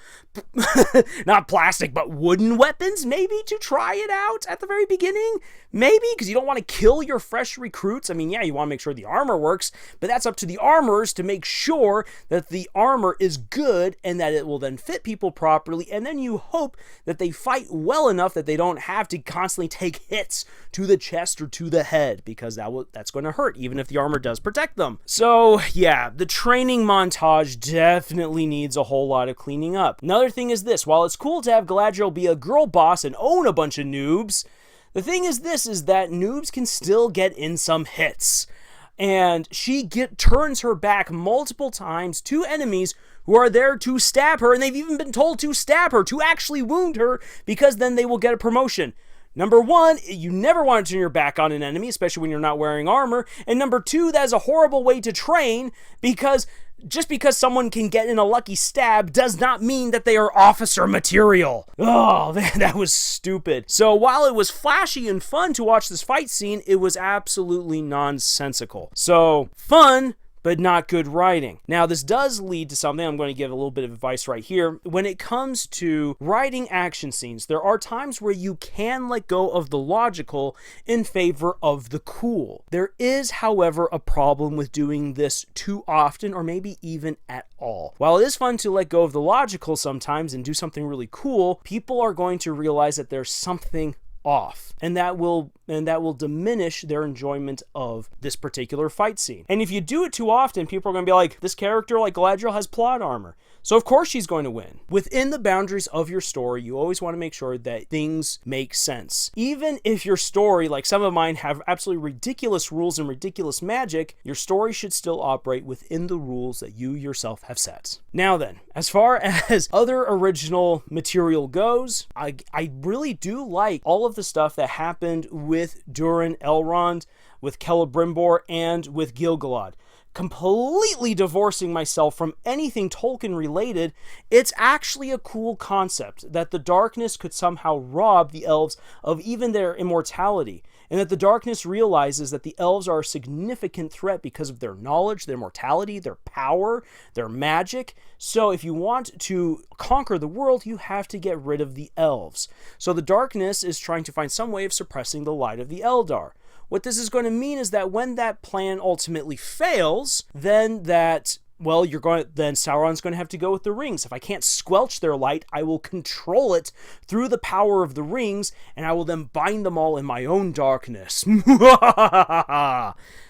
not plastic, but wooden weapons, maybe, to try it out at the very beginning. Maybe, because you don't want to kill your fresh recruits. I mean, yeah, you want to make sure the armor works, but that's up to the armorers first to make sure that the armor is good and that it will then fit people properly, and then you hope that they fight well enough that they don't have to constantly take hits to the chest or to the head, because that's going to hurt even if the armor does protect them. So yeah, the training montage definitely needs a whole lot of cleaning up. Another thing is this: while it's cool to have Galadriel be a girl boss and own a bunch of noobs, the thing is that noobs can still get in some hits. And she turns her back multiple times to enemies who are there to stab her, and they've even been told to stab her, to actually wound her, because then they will get a promotion. Number one, you never want to turn your back on an enemy, especially when you're not wearing armor. And number two, that is a horrible way to train, because just because someone can get in a lucky stab does not mean that they are officer material. Oh, that was stupid. So while it was flashy and fun to watch this fight scene, it was absolutely nonsensical. So fun, but not good writing. Now, this does lead to something. I'm going to give a little bit of advice right here. When it comes to writing action scenes, there are times where you can let go of the logical in favor of the cool. There is, however, a problem with doing this too often, or maybe even at all. While it is fun to let go of the logical sometimes and do something really cool, people are going to realize that there's something off, and that will diminish their enjoyment of this particular fight scene. And if you do it too often, people are going to be like, this character, like Galadriel, has plot armor, so of course she's going to win. Within the boundaries of your story, you always want to make sure that things make sense. Even if your story, like some of mine, have absolutely ridiculous rules and ridiculous magic, your story should still operate within the rules that you yourself have set. Now then, as far as other original material goes, I really do like all of the stuff that happened with Durin, Elrond, with Celebrimbor, and with Gil-galad. Completely divorcing myself from anything Tolkien related, it's actually a cool concept that the darkness could somehow rob the elves of even their immortality, and that the darkness realizes that the elves are a significant threat because of their knowledge, their mortality, their power, their magic. So if you want to conquer the world, you have to get rid of the elves. So the darkness is trying to find some way of suppressing the light of the Eldar. What this is going to mean is that when that plan ultimately fails, then Sauron's going to have to go with the rings. If I can't squelch their light, I will control it through the power of the rings, and I will then bind them all in my own darkness.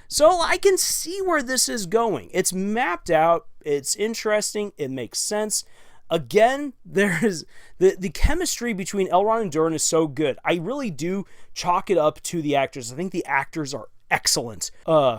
So I can see where this is going. It's mapped out, it's interesting, it makes sense. Again, there's the chemistry between Elrond and Durin is so good. I really do chalk it up to the actors. I think the actors are excellent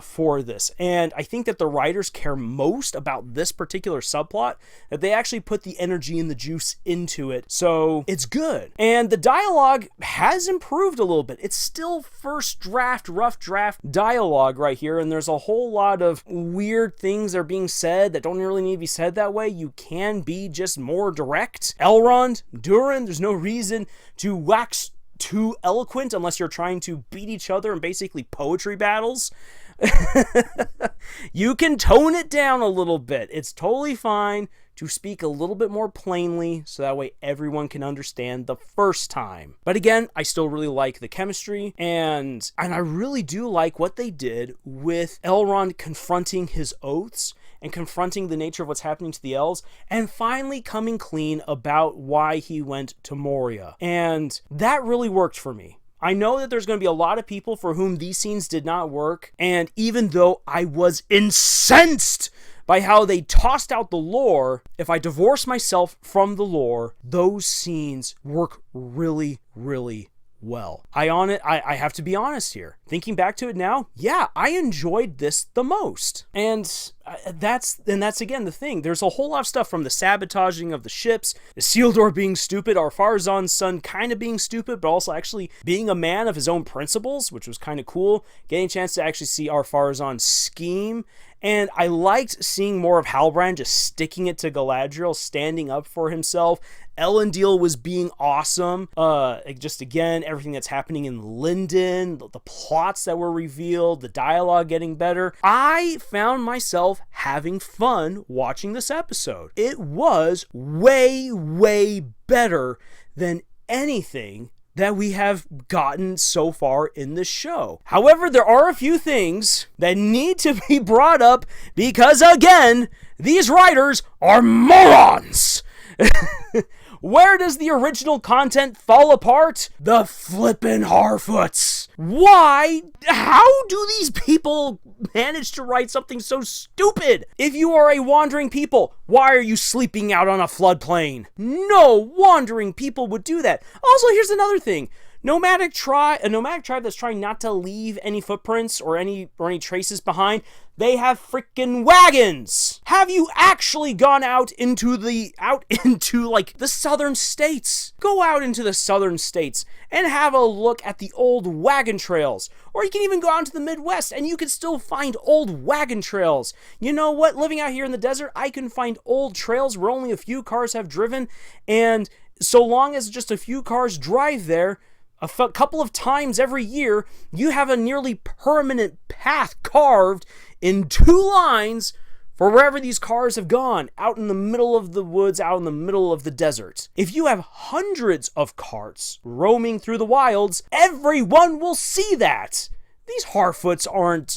for this, and I think that the writers care most about this particular subplot, that they actually put the energy and the juice into it, so it's good. And the dialogue has improved a little bit. It's still first draft, rough draft dialogue right here, and there's a whole lot of weird things that are being said that don't really need to be said that way. You can be just more direct. Elrond, Durin, there's no reason to wax too eloquent unless you're trying to beat each other in basically poetry battles. You can tone it down a little bit. It's totally fine to speak a little bit more plainly, so that way everyone can understand the first time. But again, I still really like the chemistry, and I really do like what they did with Elrond confronting his oaths and confronting the nature of what's happening to the elves, and finally coming clean about why he went to Moria. And that really worked for me. I know that there's going to be a lot of people for whom these scenes did not work, and even though I was incensed by how they tossed out the lore, if I divorce myself from the lore, those scenes work really, really well. I have to be honest here. Thinking back to it now, yeah, I enjoyed this the most. And that's again the thing. There's a whole lot of stuff, from the sabotaging of the ships, Isildur being stupid, Ar-Pharazôn's son kind of being stupid, but also actually being a man of his own principles, which was kind of cool. Getting a chance to actually see Ar-Pharazôn scheme. And I liked seeing more of Halbrand just sticking it to Galadriel, standing up for himself. Elendil was being awesome. Just again, everything that's happening in Lindon, the plots that were revealed, the dialogue getting better. I found myself having fun watching this episode. It was way, way better than anything that we have gotten so far in this show. However, there are a few things that need to be brought up because, again, these writers are morons. Where does the original content fall apart? The flippin' Harfoots. Why? How do these people manage to write something so stupid? If you are a wandering people, why are you sleeping out on a floodplain? No wandering people would do that. Also, here's another thing. A nomadic tribe that's trying not to leave any footprints or any traces behind, they have freaking wagons. Have you actually gone out into the southern states? Go out into the southern states and have a look at the old wagon trails. Or you can even go out into the Midwest and you can still find old wagon trails. You know what? Living out here in the desert, I can find old trails where only a few cars have driven, and so long as just a few cars drive there, a couple of times every year, you have a nearly permanent path carved in 2 lines for wherever these cars have gone, out in the middle of the woods, out in the middle of the desert. If you have hundreds of carts roaming through the wilds, everyone will see that. These Harfoots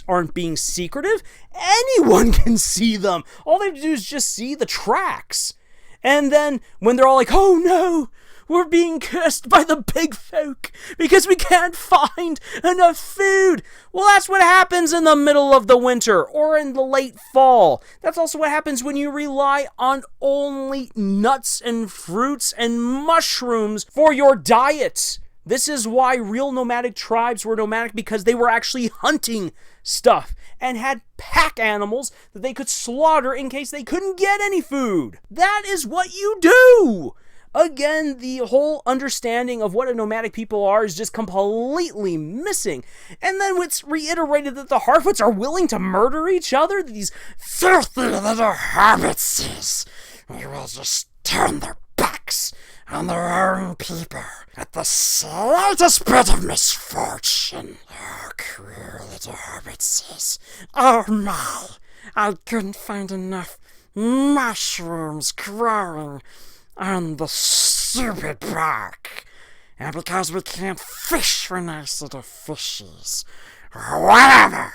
aren't being secretive. Anyone can see them. All they have to do is just see the tracks. And then when they're all like, oh no, we're being cursed by the big folk because we can't find enough food. Well, that's what happens in the middle of the winter or in the late fall. That's also what happens when you rely on only nuts and fruits and mushrooms for your diet. This is why real nomadic tribes were nomadic, because they were actually hunting stuff and had pack animals that they could slaughter in case they couldn't get any food. That is what you do. Again, the whole understanding of what a nomadic people are is just completely missing. And then it's reiterated that the Harfoots are willing to murder each other, these filthy little hobbitses. They will just turn their backs on their own people at the slightest bit of misfortune. Oh, queer little hobbitses. Oh my, I couldn't find enough mushrooms growing on the stupid park. And because we can't fish for nice little fishies, or whatever,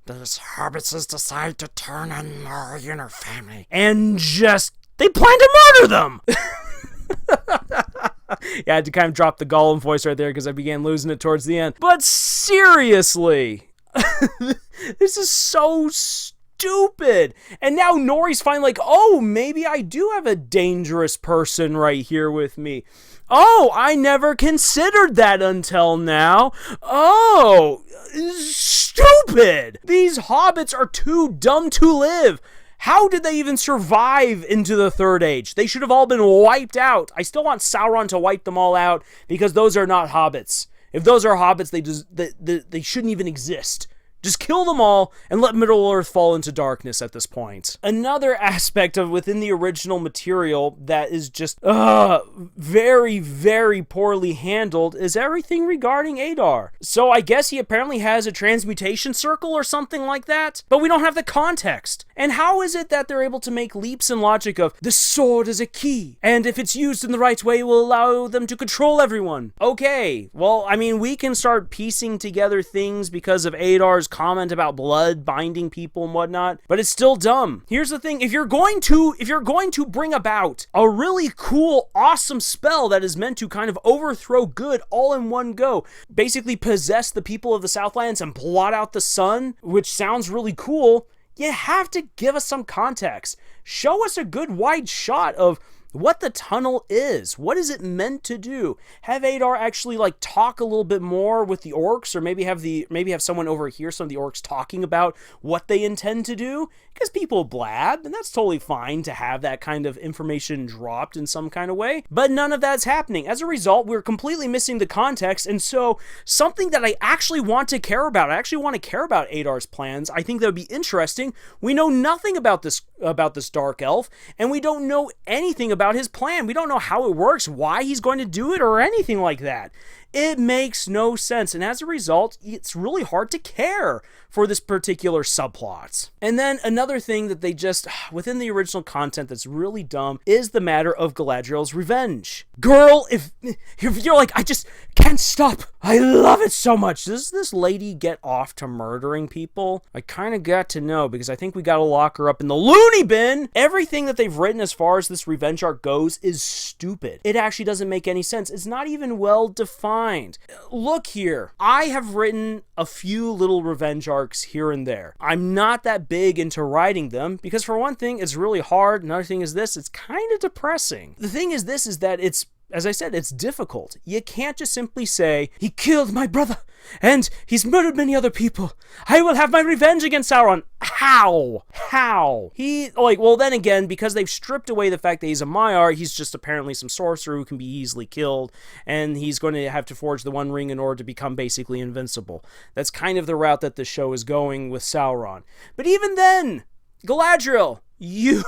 these hobbitses decide to turn on our inner family and they plan to murder them! Yeah, I had to kind of drop the Gollum voice right there because I began losing it towards the end. But seriously, this is so stupid. And now Nori's finally like, oh, maybe I do have a dangerous person right here with me. Oh, I never considered that until now. Oh, stupid. These hobbits are too dumb to live. How did they even survive into the Third Age? They should have all been wiped out. I still want Sauron to wipe them all out because those are not hobbits. If those are hobbits, they shouldn't even exist. Just kill them all and let Middle-earth fall into darkness at this point. Another aspect of within the original material that is just very, very poorly handled is everything regarding Adar. So I guess he apparently has a transmutation circle or something like that, but we don't have the context. And how is it that they're able to make leaps in logic of, the sword is a key, and if it's used in the right way, it will allow them to control everyone? Okay, well, I mean, we can start piecing together things because of Adar's comment about blood binding people and whatnot, but it's still dumb. Here's the thing, if you're going to bring about a really cool, awesome spell that is meant to kind of overthrow good all in one go, basically possess the people of the Southlands and blot out the sun, which sounds really cool, you have to give us some context. Show us a good wide shot of what the tunnel is. What is it meant to do? Have Adar actually talk a little bit more with the orcs, or maybe have someone overhear some of the orcs talking about what they intend to do, because people blab, and that's totally fine to have that kind of information dropped in some kind of way, but none of that's happening. As a result, we're completely missing the context, and so something that I actually want to care about, Adar's plans. I think that would be interesting. We know nothing about this dark elf, and we don't know anything about his plan. We don't know how it works, why he's going to do it, or anything like that. It makes no sense, and as a result, it's really hard to care for this particular subplot. And then another thing that they just, within the original content that's really dumb, is the matter of Galadriel's revenge. Girl, if you're like, I just can't stop, I love it so much. Does this lady get off to murdering people? I kind of got to know, because I think we gotta lock her up in the loony bin. Everything that they've written as far as this revenge arc goes is stupid. It actually doesn't make any sense. It's not even well defined. Look here, I have written a few little revenge arcs here and there. I'm not that big into writing them, because for one thing, it's really hard. Another thing is this, it's kind of depressing. The thing is this, is that it's, as I said, it's difficult. You can't just simply say, he killed my brother, and he's murdered many other people. I will have my revenge against Sauron. How? Well, then again, because they've stripped away the fact that he's a Maiar, he's just apparently some sorcerer who can be easily killed, and he's going to have to forge the One Ring in order to become basically invincible. That's kind of the route that the show is going with Sauron. But even then, Galadriel, you...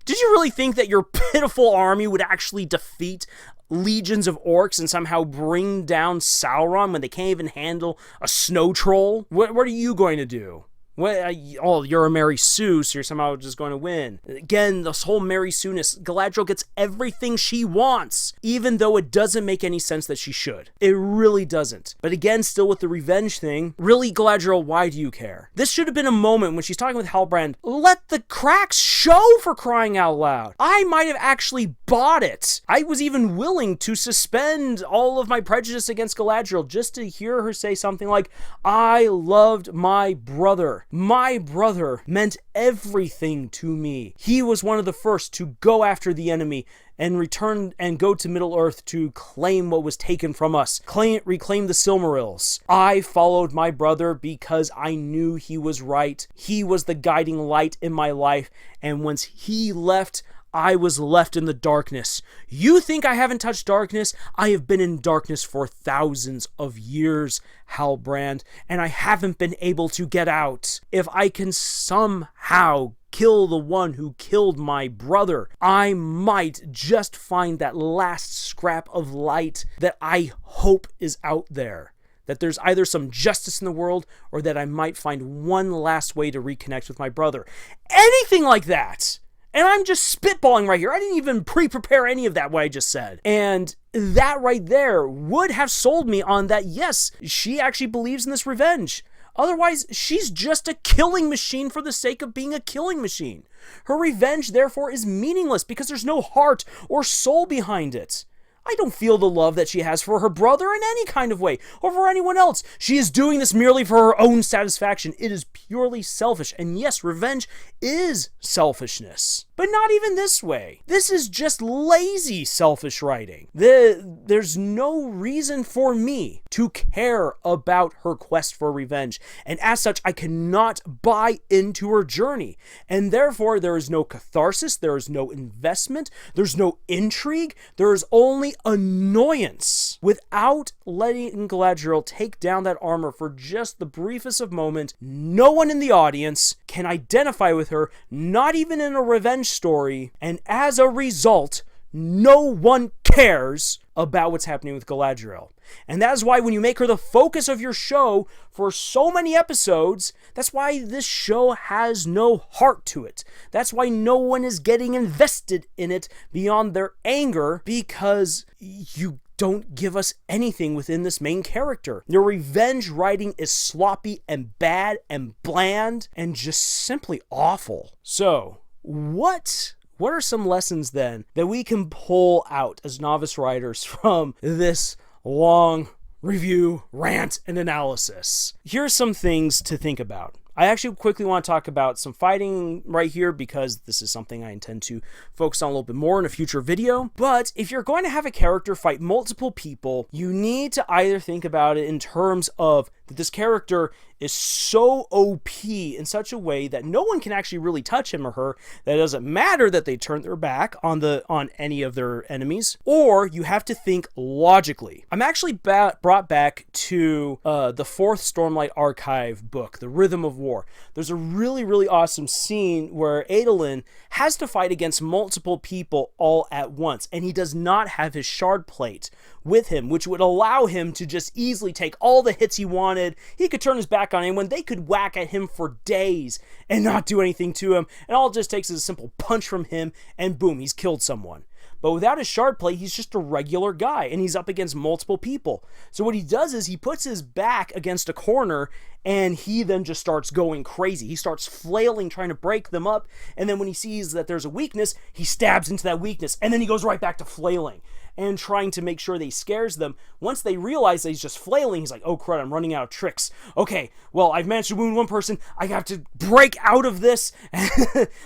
Did you really think that your pitiful army would actually defeat legions of orcs and somehow bring down Sauron when they can't even handle a snow troll? What are you going to do? You're a Mary Sue, so you're somehow just going to win. Again, this whole Mary Sue-ness, Galadriel gets everything she wants, even though it doesn't make any sense that she should. It really doesn't. But again, still with the revenge thing, really, Galadriel, why do you care? This should have been a moment when she's talking with Halbrand, let the cracks show, for crying out loud. I might have actually bought it. I was even willing to suspend all of my prejudice against Galadriel just to hear her say something like, I loved my brother. My brother meant everything to me. He was one of the first to go after the enemy and return and go to Middle-earth to claim what was taken from us, reclaim the Silmarils. I followed my brother because I knew he was right. He was the guiding light in my life, and once he left, I was left in the darkness. You think I haven't touched darkness? I have been in darkness for thousands of years, Halbrand, and I haven't been able to get out. If I can somehow kill the one who killed my brother, I might just find that last scrap of light that I hope is out there. That there's either some justice in the world, or that I might find one last way to reconnect with my brother. Anything like that! And I'm just spitballing right here. I didn't even pre-prepare any of that, what I just said. And that right there would have sold me on that, yes, she actually believes in this revenge. Otherwise, she's just a killing machine for the sake of being a killing machine. Her revenge, therefore, is meaningless because there's no heart or soul behind it. I don't feel the love that she has for her brother in any kind of way, or for anyone else. She is doing this merely for her own satisfaction. It is purely selfish, and yes, revenge is selfishness. But not even this way. This is just lazy selfish writing. There's no reason for me to care about her quest for revenge, and as such, I cannot buy into her journey. And therefore, there is no catharsis, there is no investment, there's no intrigue, there is only annoyance. Without letting Galadriel take down that armor for just the briefest of moments, no one in the audience can identify with her, not even in a revenge story, and as a result, no one cares about what's happening with Galadriel. And that is why when you make her the focus of your show for so many episodes, that's why this show has no heart to it. That's why no one is getting invested in it beyond their anger, because you don't give us anything within this main character. Your revenge writing is sloppy and bad and bland and just simply awful. So, what are some lessons then that we can pull out as novice writers from this long review, rant, and analysis? Here's some things to think about. I actually quickly want to talk about some fighting right here because this is something I intend to focus on a little bit more in a future video. But if you're going to have a character fight multiple people, you need to either think about it in terms of that this character is so OP in such a way that no one can actually really touch him or her, that it doesn't matter that they turn their back on any of their enemies, or you have to think logically. I'm actually brought back to the 4th Stormlight Archive book, The Rhythm of War. There's a really, really awesome scene where Adolin has to fight against multiple people all at once, and he does not have his shard plate with him, which would allow him to just easily take all the hits he wanted. He could turn his back on anyone. They could whack at him for days and not do anything to him, and all it just takes is a simple punch from him, and boom, he's killed someone. But without his shard plate, he's just a regular guy, and he's up against multiple people. So what he does is he puts his back against a corner, and he then just starts going crazy. He starts flailing, trying to break them up, and then when he sees that there's a weakness, he stabs into that weakness, and then he goes right back to flailing and trying to make sure that he scares them. Once they realize that he's just flailing, he's like, oh crud, I'm running out of tricks. Okay, well, I've managed to wound one person. I have to break out of this.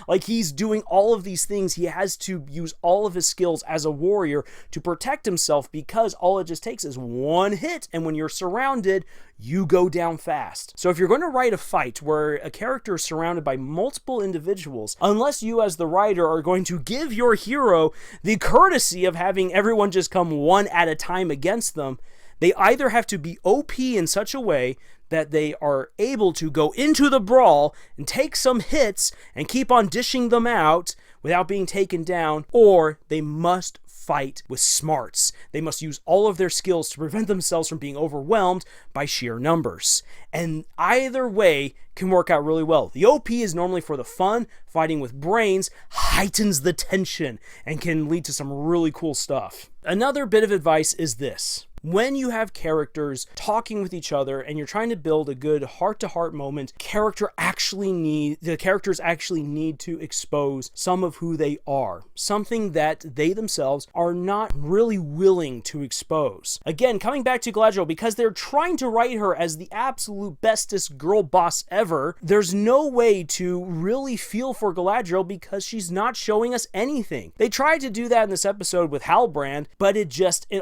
Like, he's doing all of these things. He has to use all of his skills as a warrior to protect himself, because all it just takes is one hit, and when you're surrounded, you go down fast. So if you're going to write a fight where a character is surrounded by multiple individuals, unless you as the writer are going to give your hero the courtesy of having everyone just come one at a time against them, they either have to be OP in such a way that they are able to go into the brawl and take some hits and keep on dishing them out without being taken down, or they must fight with smarts. They must use all of their skills to prevent themselves from being overwhelmed by sheer numbers. And either way can work out really well. The OP is normally for the fun. Fighting with brains heightens the tension and can lead to some really cool stuff. Another bit of advice is this. When you have characters talking with each other and you're trying to build a good heart-to-heart moment, the characters actually need to expose some of who they are, something that they themselves are not really willing to expose. Again, coming back to Galadriel, because they're trying to write her as the absolute bestest girl boss ever, there's no way to really feel for Galadriel because she's not showing us anything. They tried to do that in this episode with Halbrand, but it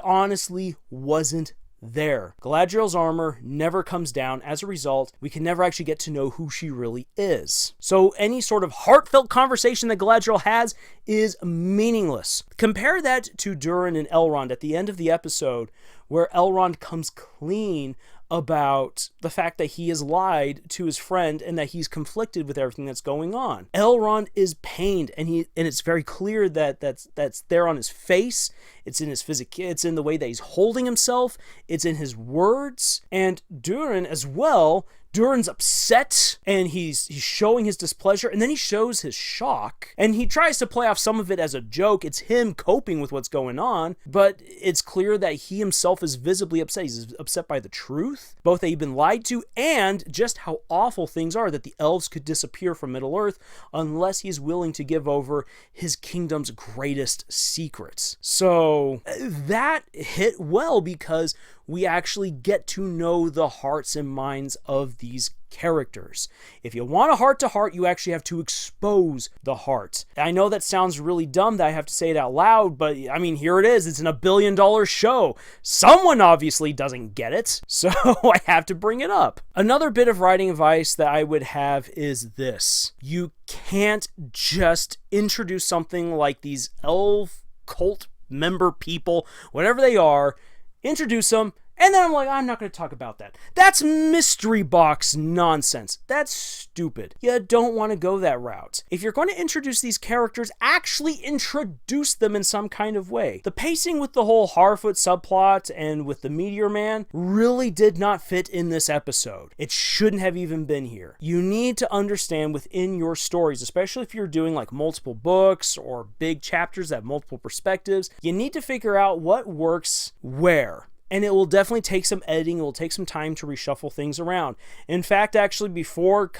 honestly wasn't there. Galadriel's armor never comes down. As a result, we can never actually get to know who she really is. So any sort of heartfelt conversation that Galadriel has is meaningless. Compare that to Durin and Elrond at the end of the episode, where Elrond comes clean about the fact that he has lied to his friend and that he's conflicted with everything that's going on. Elrond is pained, and it's very clear that that's there on his face. It's in his it's in the way that he's holding himself. It's in his words. And Durin as well. Durin's upset, and he's showing his displeasure, and then he shows his shock, and he tries to play off some of it as a joke. It's him coping with what's going on, but it's clear that he himself is visibly upset. He's upset by the truth, both that he's been lied to, and just how awful things are, that the elves could disappear from Middle-earth unless he's willing to give over his kingdom's greatest secrets. So that hit well, because we actually get to know the hearts and minds of these characters. If you want a heart-to-heart, you actually have to expose the heart. I know that sounds really dumb that I have to say it out loud, but I mean, here it is. It's an $1 billion show. Someone obviously doesn't get it, so I have to bring it up. Another bit of writing advice that I would have is this. You can't just introduce something like these elf cult member people, whatever they are, introduce them, and then I'm like, I'm not going to talk about that. That's mystery box nonsense. That's stupid. You don't want to go that route. If you're going to introduce these characters, actually introduce them in some kind of way. The pacing with the whole Harfoot subplot and with the Meteor Man really did not fit in this episode. It shouldn't have even been here. You need to understand within your stories, especially if you're doing like multiple books or big chapters that have multiple perspectives, you need to figure out what works where. And it will definitely take some editing. It will take some time to reshuffle things around. In fact, actually, before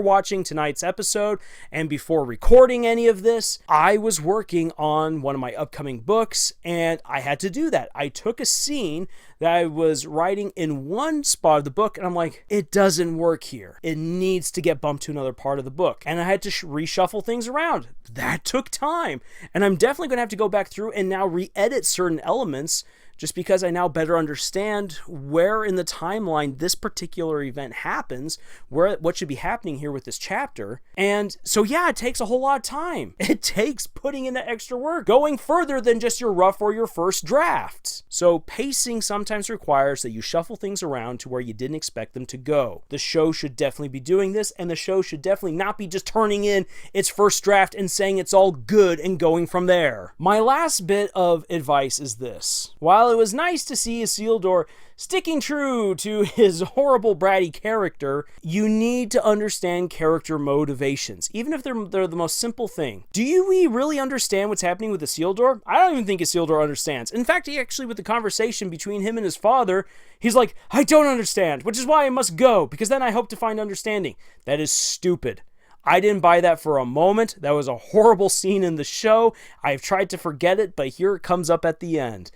watching tonight's episode and before recording any of this, I was working on one of my upcoming books, and I had to do that. I took a scene that I was writing in one spot of the book, and I'm like, it doesn't work here. It needs to get bumped to another part of the book. And I had to reshuffle things around. That took time. And I'm definitely going to have to go back through and now re-edit certain elements just because I now better understand where in the timeline this particular event happens, what should be happening here with this chapter. And so yeah, it takes a whole lot of time. It takes putting in the extra work, going further than just your rough or your first draft. So pacing sometimes requires that you shuffle things around to where you didn't expect them to go. The show should definitely be doing this, and the show should definitely not be just turning in its first draft and saying it's all good and going from there. My last bit of advice is this. While it was nice to see Isildur sticking true to his horrible bratty character, you need to understand character motivations, even if they're the most simple thing. Do we really understand what's happening with Isildur? I don't even think Isildur understands. In fact, he actually, with the conversation between him and his father, he's like, I don't understand, which is why I must go, because then I hope to find understanding. That is stupid. I didn't buy that for a moment. That was a horrible scene in the show. I've tried to forget it, but here it comes up at the end.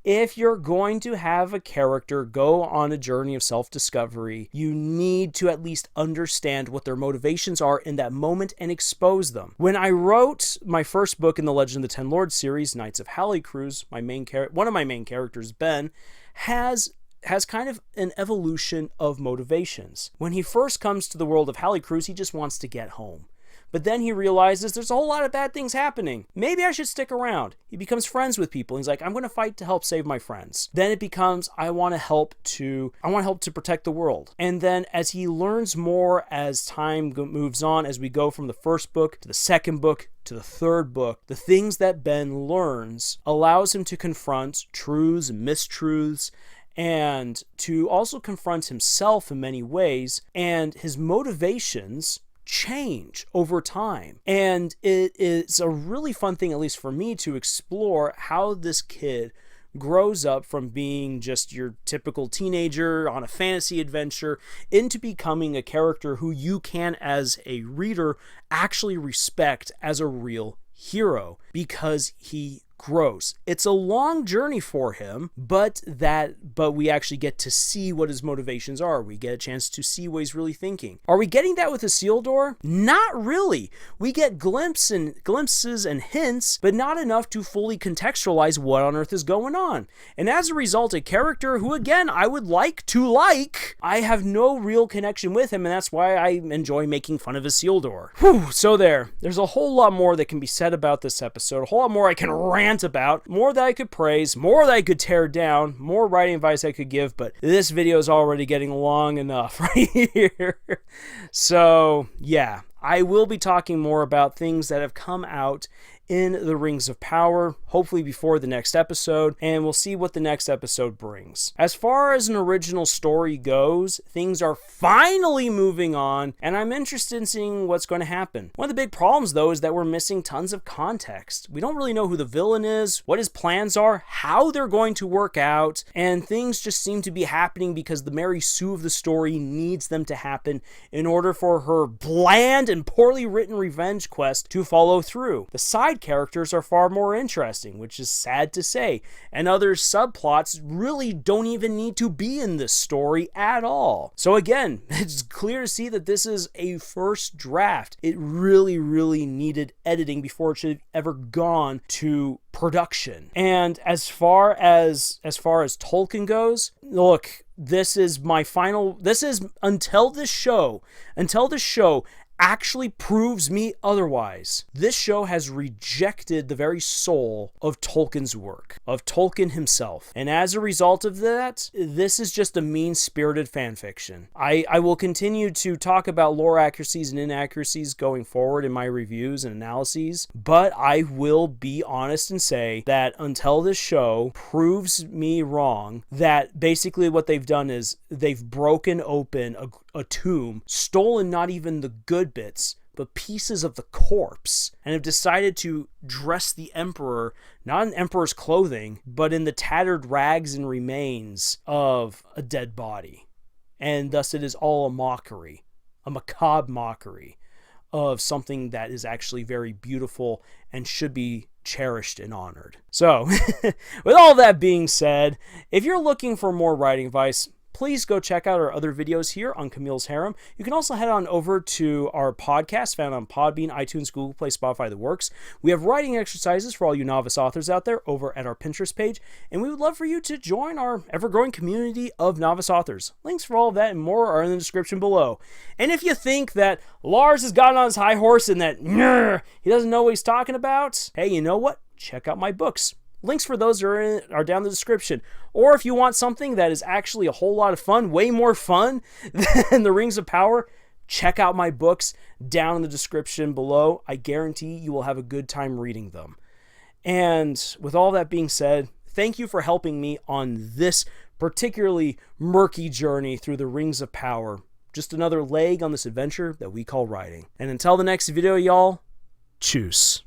If you're going to have a character go on a journey of self-discovery, you need to at least understand what their motivations are in that moment and expose them. When I wrote my first book in the Legend of the Ten Lords series, Knights of Halicruz, one of my main characters, Ben, has kind of an evolution of motivations. When he first comes to the world of Halicruz, he just wants to get home. But then he realizes there's a whole lot of bad things happening. Maybe I should stick around. He becomes friends with people. He's like, I'm going to fight to help save my friends. Then it becomes, I want to help to protect the world. And then as he learns more as time moves on, as we go from the first book to the second book to the third book, the things that Ben learns allows him to confront truths and mistruths, and to also confront himself in many ways, and his motivations change over time. And it is a really fun thing, at least for me, to explore how this kid grows up from being just your typical teenager on a fantasy adventure into becoming a character who you can, as a reader, actually respect as a real hero, because he grows. It's a long journey for him, but we actually get to see what his motivations are. We get a chance to see what he's really thinking. Are we getting that with Isildur? Not really. We get glimpses and hints, but not enough to fully contextualize what on earth is going on. And as a result, a character who, again, I would like to like, I have no real connection with him, and that's why I enjoy making fun of Isildur. Whew, so there's a whole lot more that can be said about this episode, a whole lot more I can rant about, more that I could praise, more that I could tear down, more writing advice I could give, but this video is already getting long enough right here. So yeah, I will be talking more about things that have come out in the Rings of Power, hopefully before the next episode, and we'll see what the next episode brings. As far as an original story goes, things are finally moving on, and I'm interested in seeing what's going to happen. One of the big problems, though, is that we're missing tons of context. We don't really know who the villain is, what his plans are, how they're going to work out, and things just seem to be happening because the Mary Sue of the story needs them to happen in order for her bland and poorly written revenge quest to follow through. The side characters are far more interesting, which is sad to say, and other subplots really don't even need to be in this story at all. So again, it's clear to see that this is a first draft. It really needed editing before it should have ever gone to production. And as far as Tolkien goes, look, this is until this show actually proves me otherwise. This show has rejected the very soul of Tolkien's work, of Tolkien himself. And as a result of that, this is just a mean-spirited fanfiction. I will continue to talk about lore accuracies and inaccuracies going forward in my reviews and analyses, but I will be honest and say that until this show proves me wrong, that basically what they've done is they've broken open a tomb, stolen not even the good bits, but pieces of the corpse, and have decided to dress the emperor, not in emperor's clothing, but in the tattered rags and remains of a dead body. And thus it is all a mockery, a macabre mockery of something that is actually very beautiful and should be cherished and honored. So, with all that being said, if you're looking for more writing advice, please go check out our other videos here on Camille's Harem. You can also head on over to our podcast found on Podbean, iTunes, Google Play, Spotify, the works. We have writing exercises for all you novice authors out there over at our Pinterest page, and we would love for you to join our ever-growing community of novice authors. Links for all of that and more are in the description below. And if you think that Lars has gotten on his high horse and that he doesn't know what he's talking about, hey, you know what? Check out my books. Links for those are down in the description. Or if you want something that is actually a whole lot of fun, way more fun than the Rings of Power, check out my books down in the description below. I guarantee you will have a good time reading them. And with all that being said, thank you for helping me on this particularly murky journey through the Rings of Power. Just another leg on this adventure that we call writing. And until the next video, y'all, tschüss.